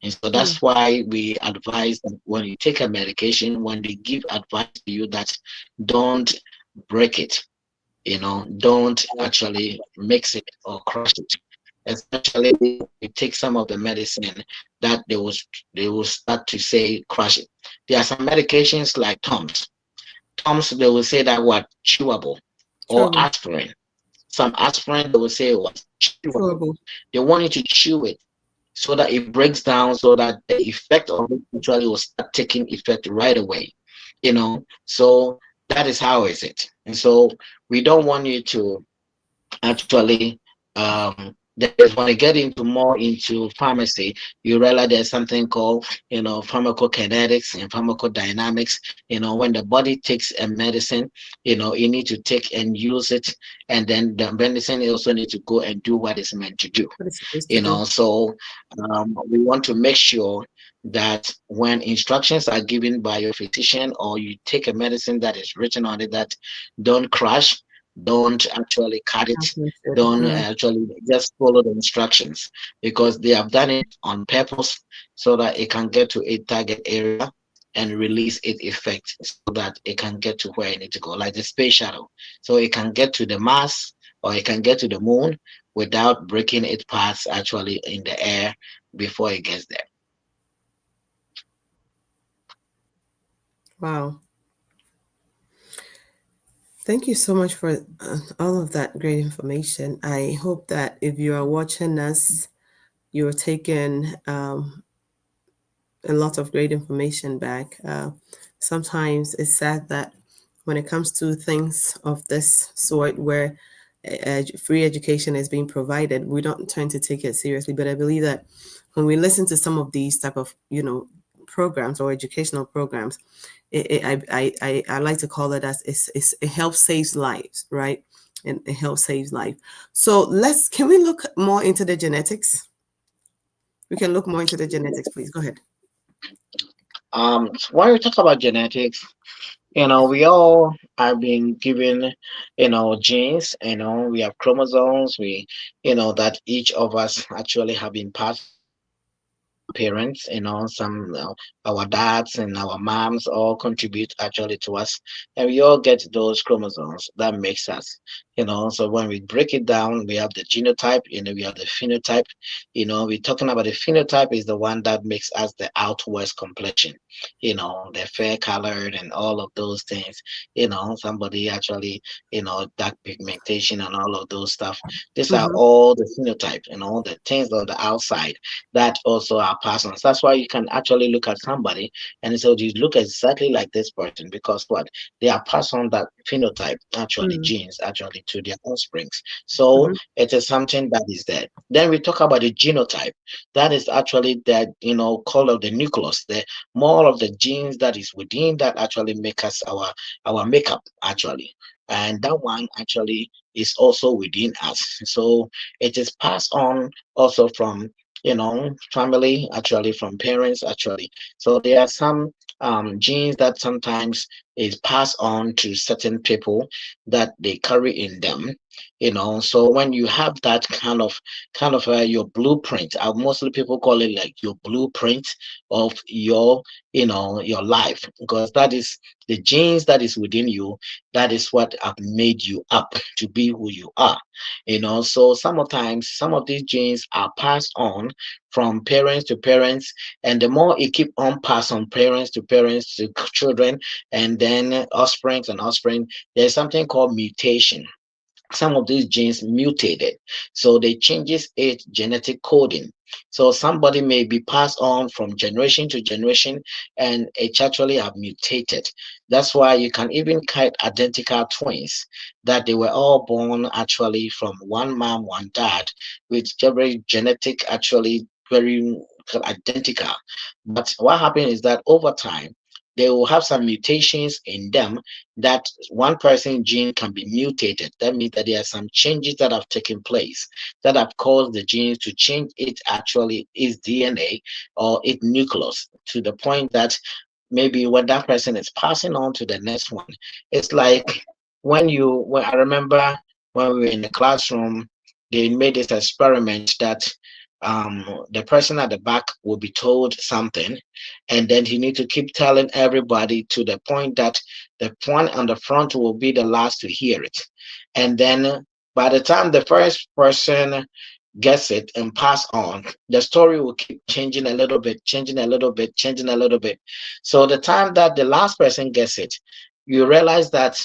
And so Hmm. that's why we advise that when you take a medication, when they give advice to you that don't break it, don't actually mix it or crush it. Especially you take some of the medicine that they will start to say crush it. There are some medications like Tums. Tums they will say that what chewable or Trouble. aspirin. Some aspirin they will say what chewable. Chewable. They want you to chew it so that it breaks down so that the effect of it actually will start taking effect right away. So that is how is it. And so we don't want you to actually there's when you get into more into pharmacy, you realize there's something called pharmacokinetics and pharmacodynamics. When the body takes a medicine, you need to take and use it, and then the medicine also need to go and do what it's meant to do. What it's supposed to do. So we want to make sure that when instructions are given by your physician or you take a medicine that is written on it, that don't crush, don't actually cut it, Calculated. don't actually just follow the instructions, because they have done it on purpose so that it can get to a target area and release its effect so that it can get to where it needs to go, like the space shuttle. So it can get to the Mars or it can get to the moon without breaking its parts actually in the air before it gets there. Wow. Thank you so much for all of that great information. I hope that if you are watching us, you're taking a lot of great information back. Sometimes it's sad that when it comes to things of this sort, where free education is being provided, we don't tend to take it seriously. But I believe that when we listen to some of these type of programs or educational programs, I like to call it as it helps saves lives, right? And it helps saves life. So can we look more into the genetics? We can look more into the genetics, please. Go ahead. When we talk about genetics, we all are being given, genes, we have chromosomes, that each of us actually have been passed parents, some our dads and our moms all contribute actually to us, and we all get those chromosomes that makes us. So when we break it down, we have the genotype, we have the phenotype. We're talking about the phenotype is the one that makes us the outwards complexion, the fair colored and all of those things. Somebody actually, dark pigmentation and all of those stuff. These are Mm-hmm. all the phenotype, the things on the outside that also are passed on. So that's why you can actually look at somebody and say, "Oh, you look exactly like this person," because what? They are passed on that phenotype, actually, Mm-hmm. genes, actually, to their offsprings. So Mm-hmm. it is something that is there. Then we talk about the genotype. That is actually that, call of the nucleus, the more of the genes that is within that actually make us our makeup, actually. And that one actually is also within us. So it is passed on also from family, actually, from parents, actually. So there are some genes that sometimes is passed on to certain people that they carry in them. So when you have that kind of your blueprint, mostly people call it like your blueprint of your life, because that is the genes that is within you. That is what have made you up to be who you are. So sometimes some of these genes are passed on from parents to parents, and the more it keep on pass on parents to parents to children, and then offspring and offspring, there's something called mutation. Some of these genes mutated, so they changes its genetic coding. So somebody may be passed on from generation to generation, and it actually have mutated. That's why you can even kite identical twins that they were all born actually from one mom, one dad, with very genetic, actually very identical. But what happened is that over time they will have some mutations in them, that one person gene can be mutated. That means that there are some changes that have taken place that have caused the genes to change it, actually its DNA or its nucleus, to the point that maybe when that person is passing on to the next one, it's like when I remember when we were in the classroom, they made this experiment that the person at the back will be told something, and then he need to keep telling everybody to the point that the one on the front will be the last to hear it. And then by the time the first person gets it and pass on, the story will keep changing a little bit, changing a little bit, changing a little bit. So the time that the last person gets it, you realize that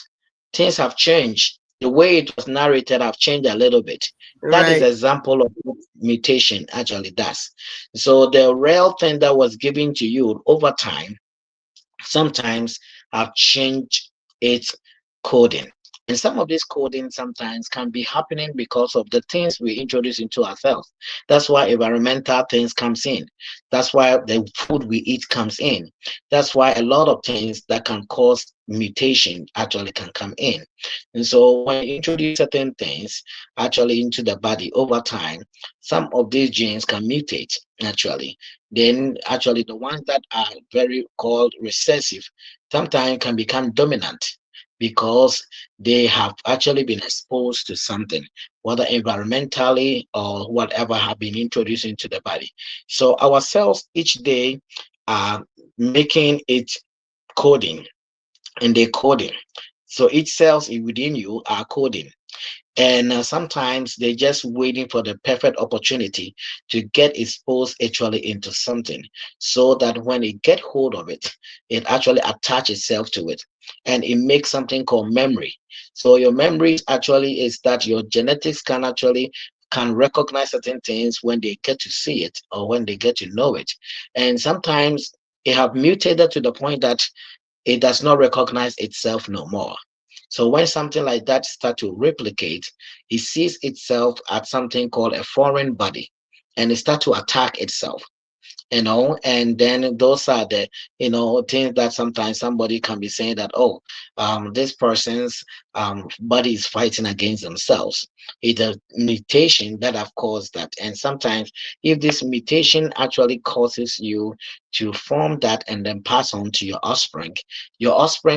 things have changed. The way it was narrated have changed a little bit. That is Right. an example of what mutation actually does. So the real thing that was given to you over time sometimes have changed its coding. And some of this coding sometimes can be happening because of the things we introduce into ourselves. That's why environmental things comes in. That's why the food we eat comes in. That's why a lot of things that can cause mutation actually can come in. And so when you introduce certain things actually into the body over time, some of these genes can mutate naturally. Then actually the ones that are very called recessive sometimes can become dominant because they have actually been exposed to something, whether environmentally or whatever have been introduced into the body. So our cells each day are making it coding, and they coding. So each cells within you are coding, and sometimes they're just waiting for the perfect opportunity to get exposed actually into something, so that when it get hold of it, it actually attach itself to it, and it makes something called memory. So your memory actually is that your genetics can recognize certain things when they get to see it or when they get to know it. And sometimes it have mutated to the point that it does not recognize itself no more. So when something like that start to replicate, it sees itself as something called a foreign body, and it start to attack itself. And then those are the things that sometimes somebody can be saying that, oh, this person's body is fighting against themselves. It's a mutation that have caused that. And sometimes if this mutation actually causes you to form that and then pass on to your offspring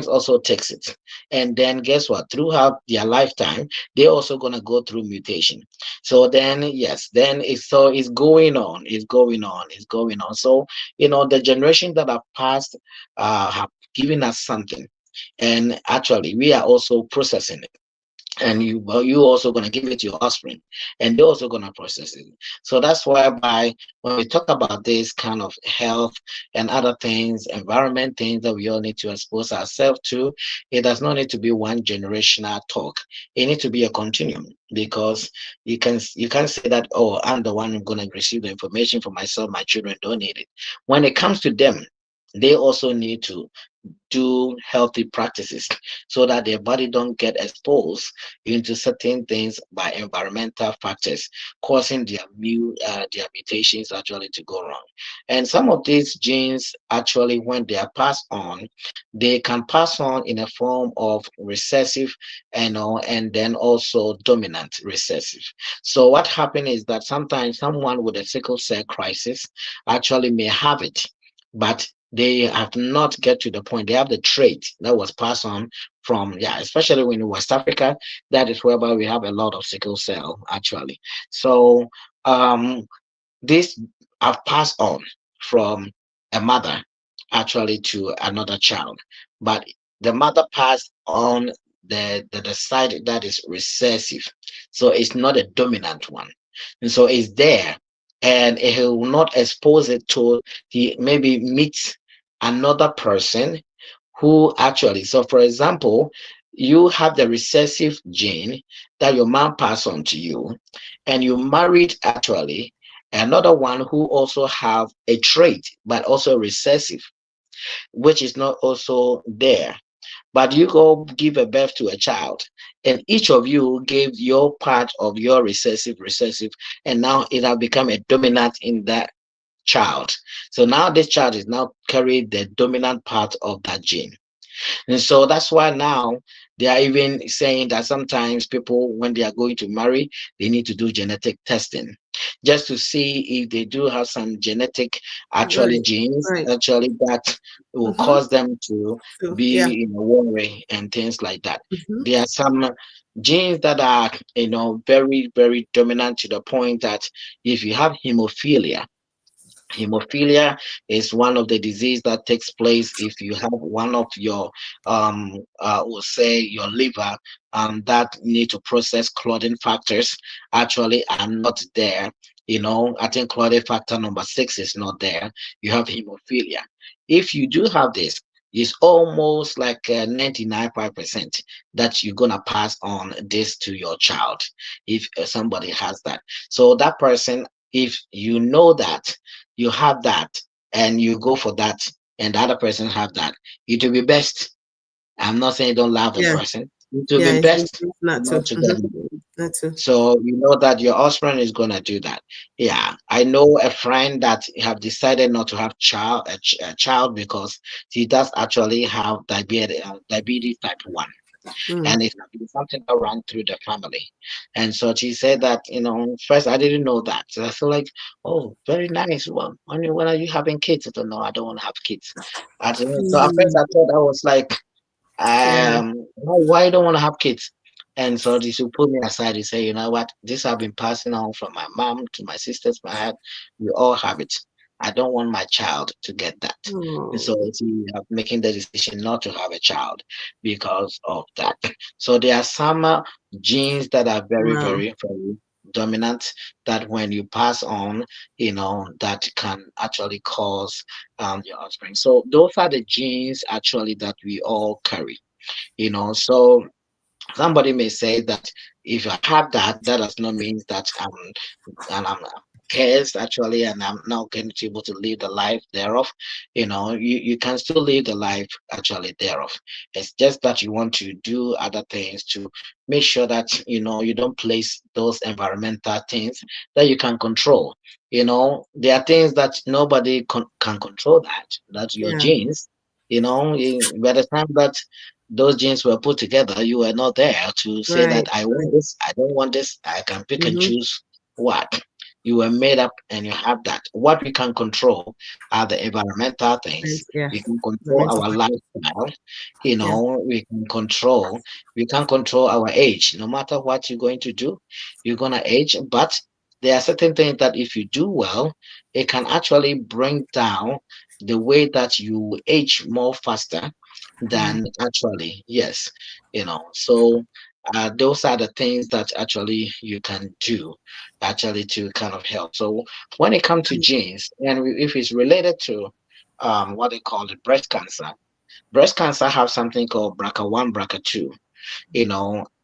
also takes it. And then guess what? Throughout their lifetime, they're also gonna go through mutation. So then yes, then it's going on, it's going on. So the generation that have passed have given us something. And actually we are also processing it, and you also going to give it to your offspring, and they're also going to process it. So that's why by when we talk about this kind of health and other things, environment things that we all need to expose ourselves to, it does not need to be one generational talk. It needs to be a continuum, because you can say that, oh, I'm the one who's going to receive the information for myself, my children don't need it. When it comes to them, they also need to do healthy practices so that their body don't get exposed into certain things by environmental factors, causing their mutations actually to go wrong. And some of these genes actually, when they are passed on, they can pass on in a form of recessive and then also dominant recessive. So what happens is that sometimes someone with a sickle cell crisis actually may have it, but they have not get to the point. They have the trait that was passed on from, yeah, especially in West Africa. That is whereby we have a lot of sickle cell actually. So um this have passed on from a mother actually to another child, but the mother passed on the side that is recessive, so it's not a dominant one, and so it's there, and it will not expose it to he maybe meets another person who actually, so for example, you have the recessive gene that your mom passed on to you, and you married actually another one who also have a trait but also recessive, which is not also there, but you go give a birth to a child, and each of you gave your part of your recessive, and now it has become a dominant in that child. So now this child is now carrying the dominant part of that gene. And so that's why now they are even saying that sometimes people, when they are going to marry, they need to do genetic testing just to see if they do have some genetic actually Right. genes Right. actually that will Mm-hmm. cause them to So yeah. be in a worry and things like that. Mm-hmm. There are some genes that are very very dominant to the point that if you have hemophilia. Hemophilia is one of the disease that takes place if you have one of your we'll say your liver that need to process clotting factors actually are not there. I think clotting factor number 6 is not there. You have hemophilia. If you do have this, it's almost like 99.5% that you're gonna pass on this to your child if somebody has that. So that person, if you know that you have that and you go for that and the other person have that, it will be best. I'm not saying don't love the Yeah. person. It will Yeah. be It's best not to. not to get Mm-hmm. married. Not to. So you know that your offspring is gonna do that. Yeah, I know a friend that have decided not to have a child because he does actually have diabetes type 1, Mm. and it's been something that ran through the family. And so she said that, first I didn't know that. So I feel like, oh, very nice. Well, when are you having kids? I don't know. I don't want to have kids. So at first Mm. I thought I was like, Yeah. why you don't want to have kids? And so this will put me aside and say, you know what, this have been passing on from my mom to my sisters, my head. We all have it. I don't want my child to get that. And so Oh. she making the decision not to have a child because of that. So there are some genes that are very, Wow. very, very dominant that when you pass on, that can actually cause your offspring. So those are the genes actually that we all carry. So somebody may say that if I have that, that does not mean that I'm cursed actually, and I'm not going to be able to live the life thereof. You can still live the life actually thereof. It's just that you want to do other things to make sure that you don't place those environmental things that you can control. There are things that nobody can control, that's your Yeah. genes. By the time that those genes were put together, you were not there to say that Right. I want Right. this, I don't want this, I can pick and Mm-hmm. choose what. You were made up and you have that. What we can control are the environmental things. We Yes, can the control mental our factor. lifestyle. Yeah. We can control our age. No matter what you're going to do, you're gonna age. But there are certain things that if you do well, it can actually bring down the way that you age more faster Mm, than actually. Yes, So those are the things that actually you can do actually to kind of help. So when it comes to genes, and if it's related to what they call the breast cancer have something called BRCA1, BRCA2.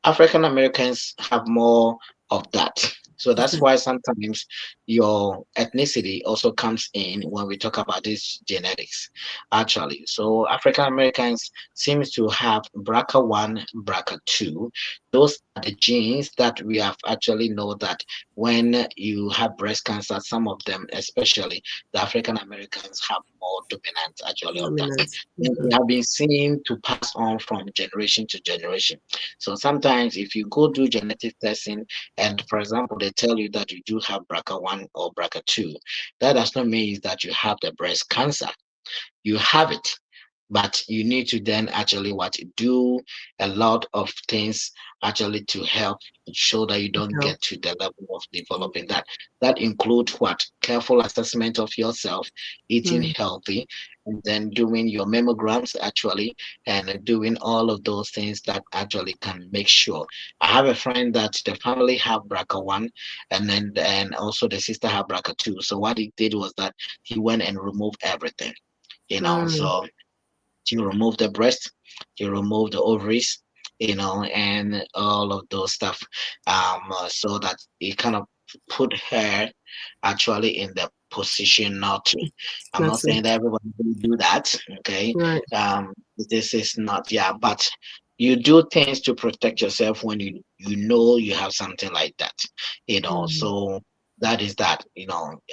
African Americans have more of that. So that's why sometimes your ethnicity also comes in when we talk about this genetics, actually. So African Americans seems to have BRCA1, BRCA2. Those are the genes that we have actually know that when you have breast cancer, some of them, especially the African Americans, have more dominant actually of that. dominant. And they have been seen to pass on from generation to generation. So sometimes if you go do genetic testing and for example they tell you that you do have BRCA1 or BRCA2, that does not mean that you have the breast cancer. You have it, but you need to then actually what do a lot of things actually to help show that you don't Health. get to the level of developing that. That include what careful assessment of yourself, eating Mm, healthy, and then doing your mammograms actually, and doing all of those things that actually can make sure. I have a friend that the family have BRCA1, and also the sister have BRCA2. So what he did was that he went and removed everything. mm, So you remove the breast, you remove the ovaries, and all of those stuff, so that it kind of put her actually in the position not to. I'm not not to. saying that everybody will do that, okay? Right. This is not, yeah, but you do things to protect yourself when you know you have something like that, Mm, So that is that,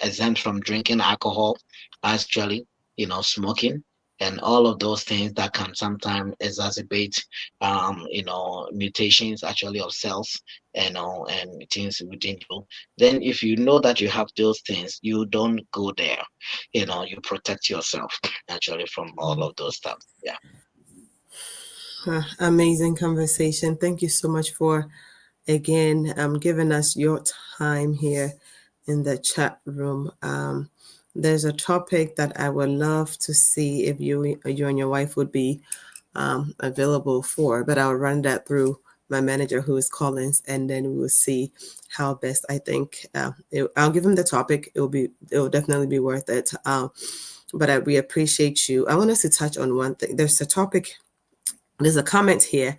exempt from drinking alcohol, actually, smoking and all of those things that can sometimes exacerbate mutations actually of cells and things within you. Then if you know that you have those things, you don't go there. You protect yourself actually from all of those stuff. Yeah. amazing conversation. Thank you so much for again giving us your time here in the chat room. There's a topic that I would love to see if you and your wife would be available for, but I'll run that through my manager who is Collins, and then we will see how best. I think I'll give him the topic. It will definitely be worth it. But we appreciate you. I want us to touch on one thing. There's a comment here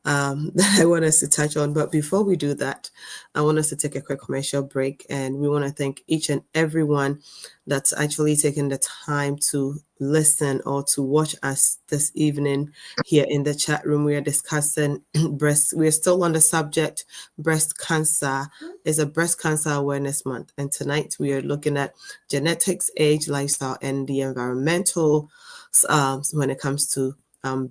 that I want us to touch on. But before we do that, I want us to take a quick commercial break. And we want to thank each and everyone that's actually taken the time to listen or to watch us this evening here in the chat room. We are discussing breast. We're still on the subject. Breast cancer is a breast cancer awareness month. And tonight we are looking at genetics, age, lifestyle, and the environmental when it comes to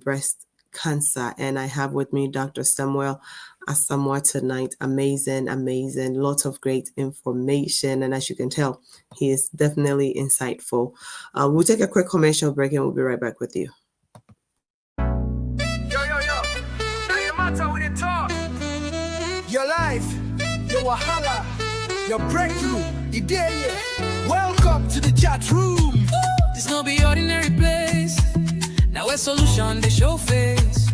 breast cancer. And I have with me Dr. Samuel Asamoah tonight. Amazing, amazing. Lots of great information. And as you can tell, he is definitely insightful. We'll take a quick commercial break and we'll be right back with you. Yo, yo, yo. Now your matter with the talk. Your life, your wahala, your breakthrough, idea. Welcome to the chat room. This no be ordinary place. Now a solution they show face.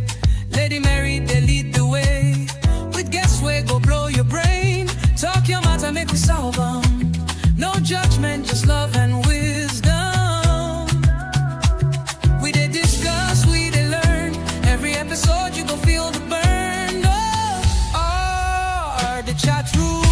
Lady Mary they lead the way. With guess where go blow your brain. Talk your matter make we solve 'em. No judgment, just love and wisdom. We they discuss, we they learn. Every episode you gon' feel the burn. Oh, the chat room.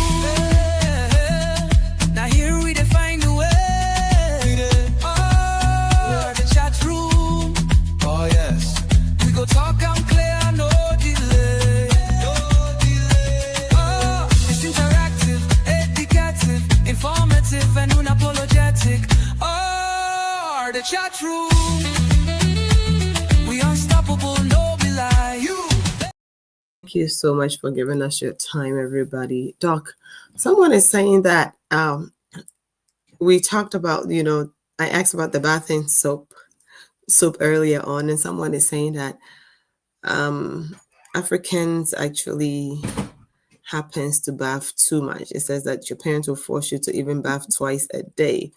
Now here we define the way. Oh, the chat room. Oh, yes. We go talk and clear, no delay. No delay. Oh, it's interactive, educative, informative, and unapologetic. Oh, the chat room. We unstoppable, no be lie. You. Thank you so much for giving us your time, everybody. Doc, someone is saying that we talked about, I asked about the bathing soap earlier on, and someone is saying that um, Africans actually happens to bath too much. It says that your parents will force you to even bath twice a day.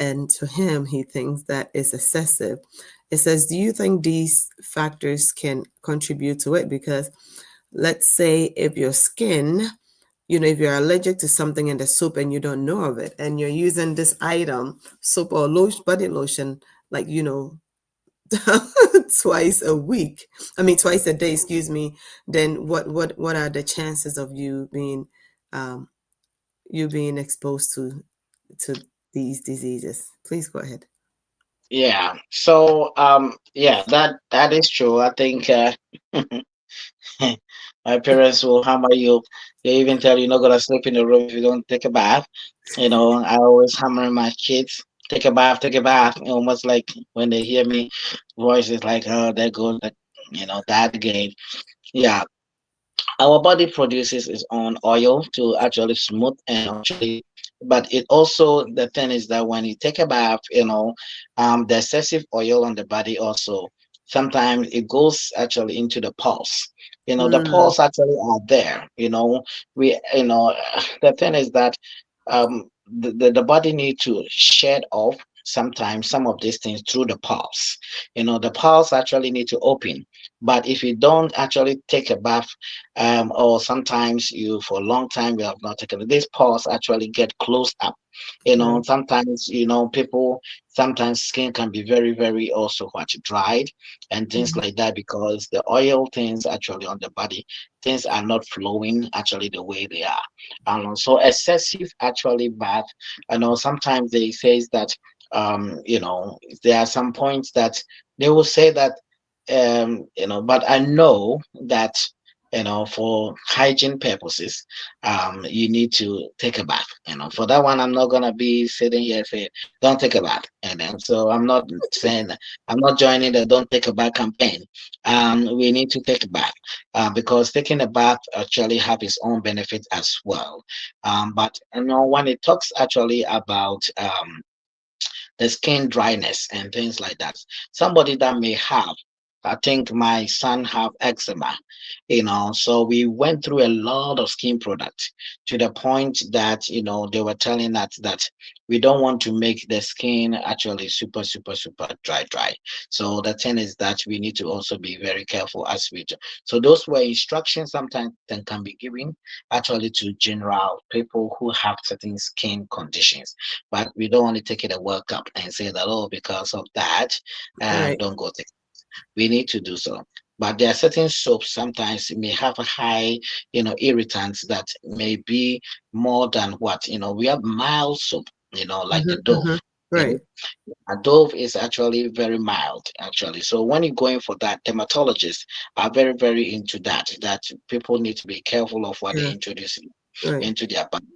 And to him, he thinks that is excessive. It says, do you think these factors can contribute to it? Because let's say if your skin, if you're allergic to something in the soap and you don't know of it, and you're using this item, soap or lotion, body lotion, like, twice a week, twice a day, excuse me, then what are the chances of um, you being exposed to these diseases? Please go ahead. Yeah. So yeah, that is true. I think my parents will hammer you. They even tell you not gonna sleep in the room if you don't take a bath. I always hammer my kids, take a bath, take a bath. Almost like when they hear me voice is like, oh, there goes that, that again. Yeah, our body produces its own oil to actually smooth and actually, but it also, the thing is that when you take a bath, the excessive oil on the body also sometimes it goes actually into the pulse. The Mm, pulse actually are there. We the thing is that the body need to shed off sometimes some of these things through the pulse. The pulse actually need to open, but if you don't actually take a bath, or sometimes you for a long time you have not taken it, this pulse actually get closed up. right. Sometimes people, sometimes skin can be very very also what dried and things Mhm. like that, because the oil things actually on the body, things are not flowing actually the way they are. So excessive actually bath, sometimes they say that there are some points that they will say that but I know that for hygiene purposes, you need to take a bath. For that one, I'm not gonna be sitting here saying don't take a bath, and then so I'm not saying, I'm not joining the don't take a bath campaign. We need to take a bath, because taking a bath actually have its own benefits as well. But when it talks actually about the skin dryness and things like that. Somebody that may have, I think my son have eczema, so we went through a lot of skin products to the point that, they were telling us that we don't want to make the skin actually super, super, super dry. So the thing is that we need to also be very careful as we do. So those were instructions sometimes that can be given actually to general people who have certain skin conditions, but we don't want to take it a World Cup and say that, oh, because of that, Right. don't go take. We need to do so. But there are certain soaps sometimes may have a high, irritants that may be more than what, we have mild soap, like the Hmm. Dove. Hmm. Okay? Right. A Dove is actually very mild, actually. So when you're going for that, dermatologists are very, very into that people need to be careful of what they Yeah. introduce Right. into their body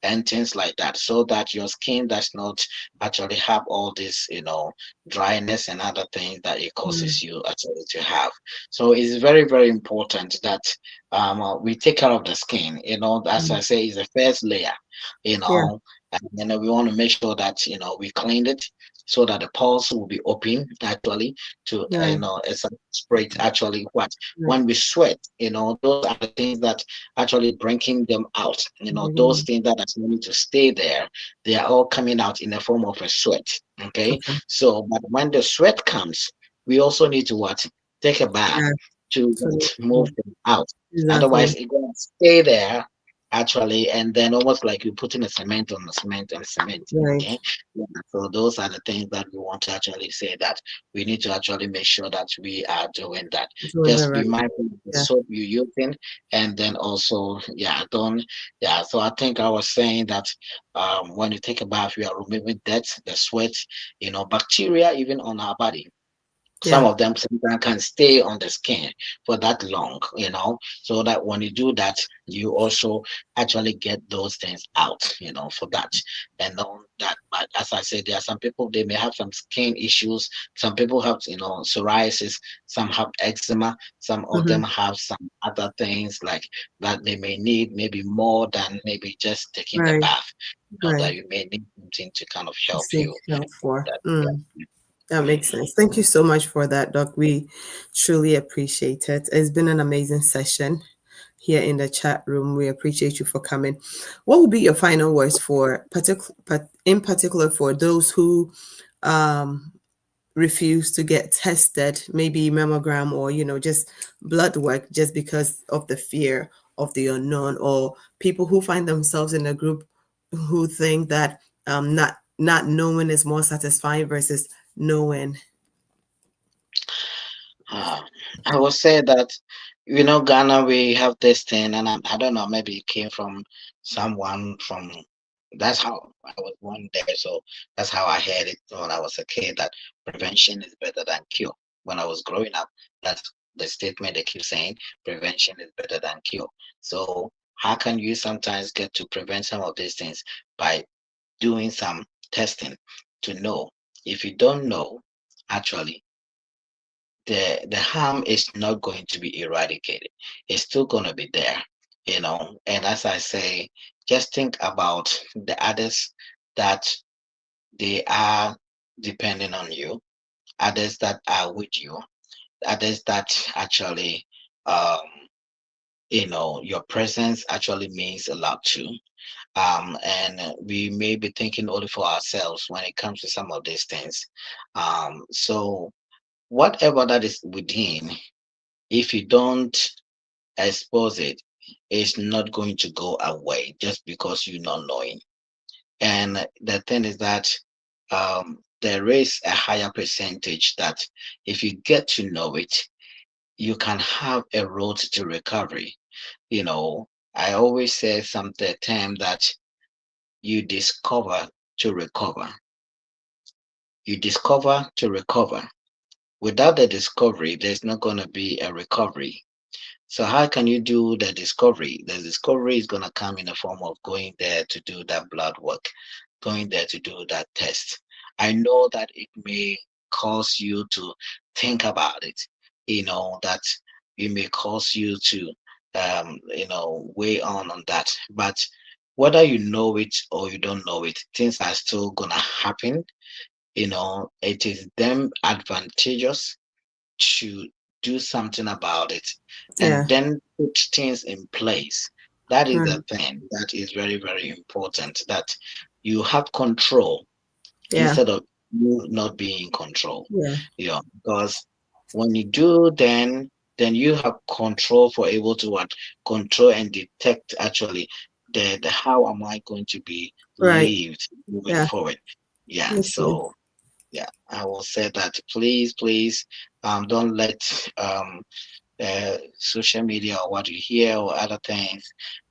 and things like that, so that your skin does not actually have all this, dryness and other things that it Mm, causes you actually to have. So it's very, very important that we take care of the skin. As I mm. say, is the first layer, Yeah. and then we want to make sure that we clean it so that the pulse will be open actually to Right. spread actually what Right. when we sweat, those are the things that actually bringing them out. Those Beginning. things that are going to stay there, they are all coming out in the form of a sweat. Okay, Okay. so but when the sweat comes, we also need to what, take a bath Yeah. to So, what, move them out. exactly. Otherwise, it's gonna stay there actually, and then almost like you're putting a cement on a cement and cement. Right. Okay, yeah. So those are the things that we want to actually say that we need to actually make sure that we are doing that. Doing the Just be right. mindful of the Yeah. soap you're using, and then also, yeah, don't, yeah. So I think I was saying that when you take a bath, you are removing dirt, the sweat, bacteria even on our body. Some Yeah. of them sometimes can stay on the skin for that long, so that when you do that, you also actually get those things out, for that. And on that, but as I said, there are some people, they may have some skin issues. Some people have, psoriasis, some have eczema, some of them Mm-hmm. have some other things like that they may need maybe more than maybe just taking the Right. bath, that Right. you may need something to kind of To help seek you help with for. that. Mm. Yeah. That makes sense. Thank you so much for that, Doc. We truly appreciate it. It's been an amazing session here in the chat room. We appreciate you for coming. What would be your final words for in particular for those who um, refuse to get tested, maybe mammogram or just blood work, just because of the fear of the unknown, or people who find themselves in a group who think that not knowing is more satisfying versus knowing. Ah, I will say that, Ghana, we have this thing, and I don't know, maybe it came from someone from, that's how I was born there. So that's how I heard it when I was a kid, that prevention is better than cure. When I was growing up, that's the statement they keep saying, prevention is better than cure. So how can you sometimes get to prevent some of these things? By doing some testing to know. If you don't know, actually, the harm is not going to be eradicated. It's still going to be there, And as I say, just think about the others that they are depending on you, others that are with you, others that actually, um, your presence actually means a lot too. And we may be thinking only for ourselves when it comes to some of these things. So whatever that is within, if you don't expose it, it's not going to go away just because you're not knowing. And the thing is that there is a higher percentage that if you get to know it, you can have a road to recovery. You know, I always say something, term that you discover to recover. You discover to recover. Without the discovery, there's not going to be a recovery. So how can you do the discovery? The discovery is going to come in the form of going there to do that blood work, going there to do that test. I know that it may cause you to think about it, that it may cause you to, weigh on that. But whether you know it or you don't know it, things are still going to happen. It is them advantageous to do something about it and Yeah. then put things in place. That is the Right. thing that is very, very important, that you have control Yeah. instead of you not being in control. Yeah. Because when you do, then you have control for able to what control and detect actually the how am I going to be Right. lived moving Yeah. forward. Yeah, Makes sense. so yeah, I will say that please, please, don't let social media or what you hear or other things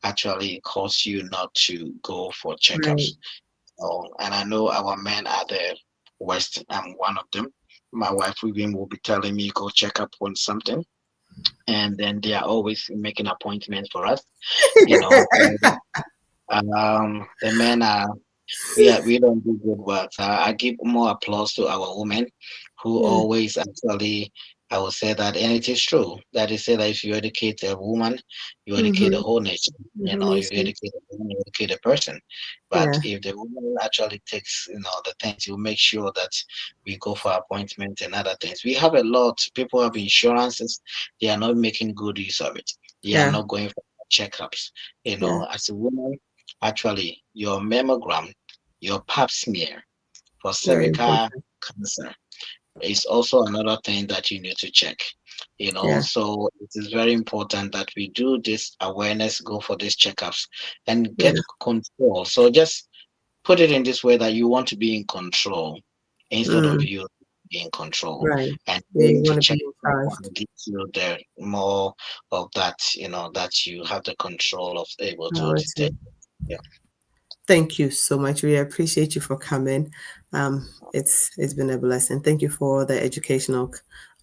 actually cause you not to go for Right. checkups. And I know our men are the West. I'm one of them. My wife Vivian will be telling me go check up on something, and then they are always making appointments for us. So, the men are we don't do good work. I give more applause to our women who Yeah. always actually, I will say that, and it is true that they say that if you educate a woman, you educate the Mm-hmm. whole nation. You Nation. educate a woman, you educate a person. But Yeah. if the woman actually takes, the things, you make sure that we go for appointments and other things. We have a lot. People have insurances. They are not making good use of it. They are Yeah. not going for checkups. Yeah. As a woman, actually, your mammogram, your pap smear for Very cervical important. cancer is also another thing that you need to check. Yeah. So it is very important that we do this awareness, go for these checkups, and Yeah. get control. So just put it in this way that you want to be in control instead of Mm. you being in control. Right. And Yeah. You going want to to be check in charge. someone gives you the more of that, that you have the control of able to Power detect. to. Yeah. Thank you so much. We appreciate you for coming. It's been a blessing. Thank you for the educational,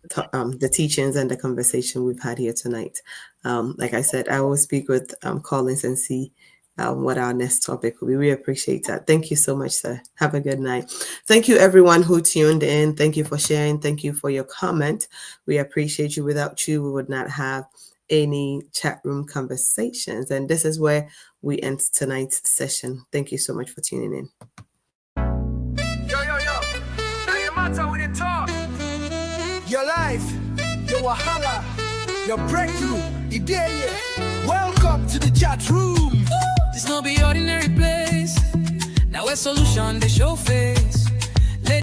the teachings and the conversation we've had here tonight. Like I said, I will speak with Collins and see what our next topic will be. We appreciate that. Thank you so much, sir. Have a good night. Thank you, everyone who tuned in. Thank you for sharing. Thank you for your comment. We appreciate you. Without you, we would not have any chat room conversations. And this is where we end tonight's session. Thank you so much for tuning in. Yo, yo, yo. Now your matter with the talk. Your life, your wahala, your breakthrough, idea. Welcome to the chat room. This no be ordinary place. Now a solution they show face.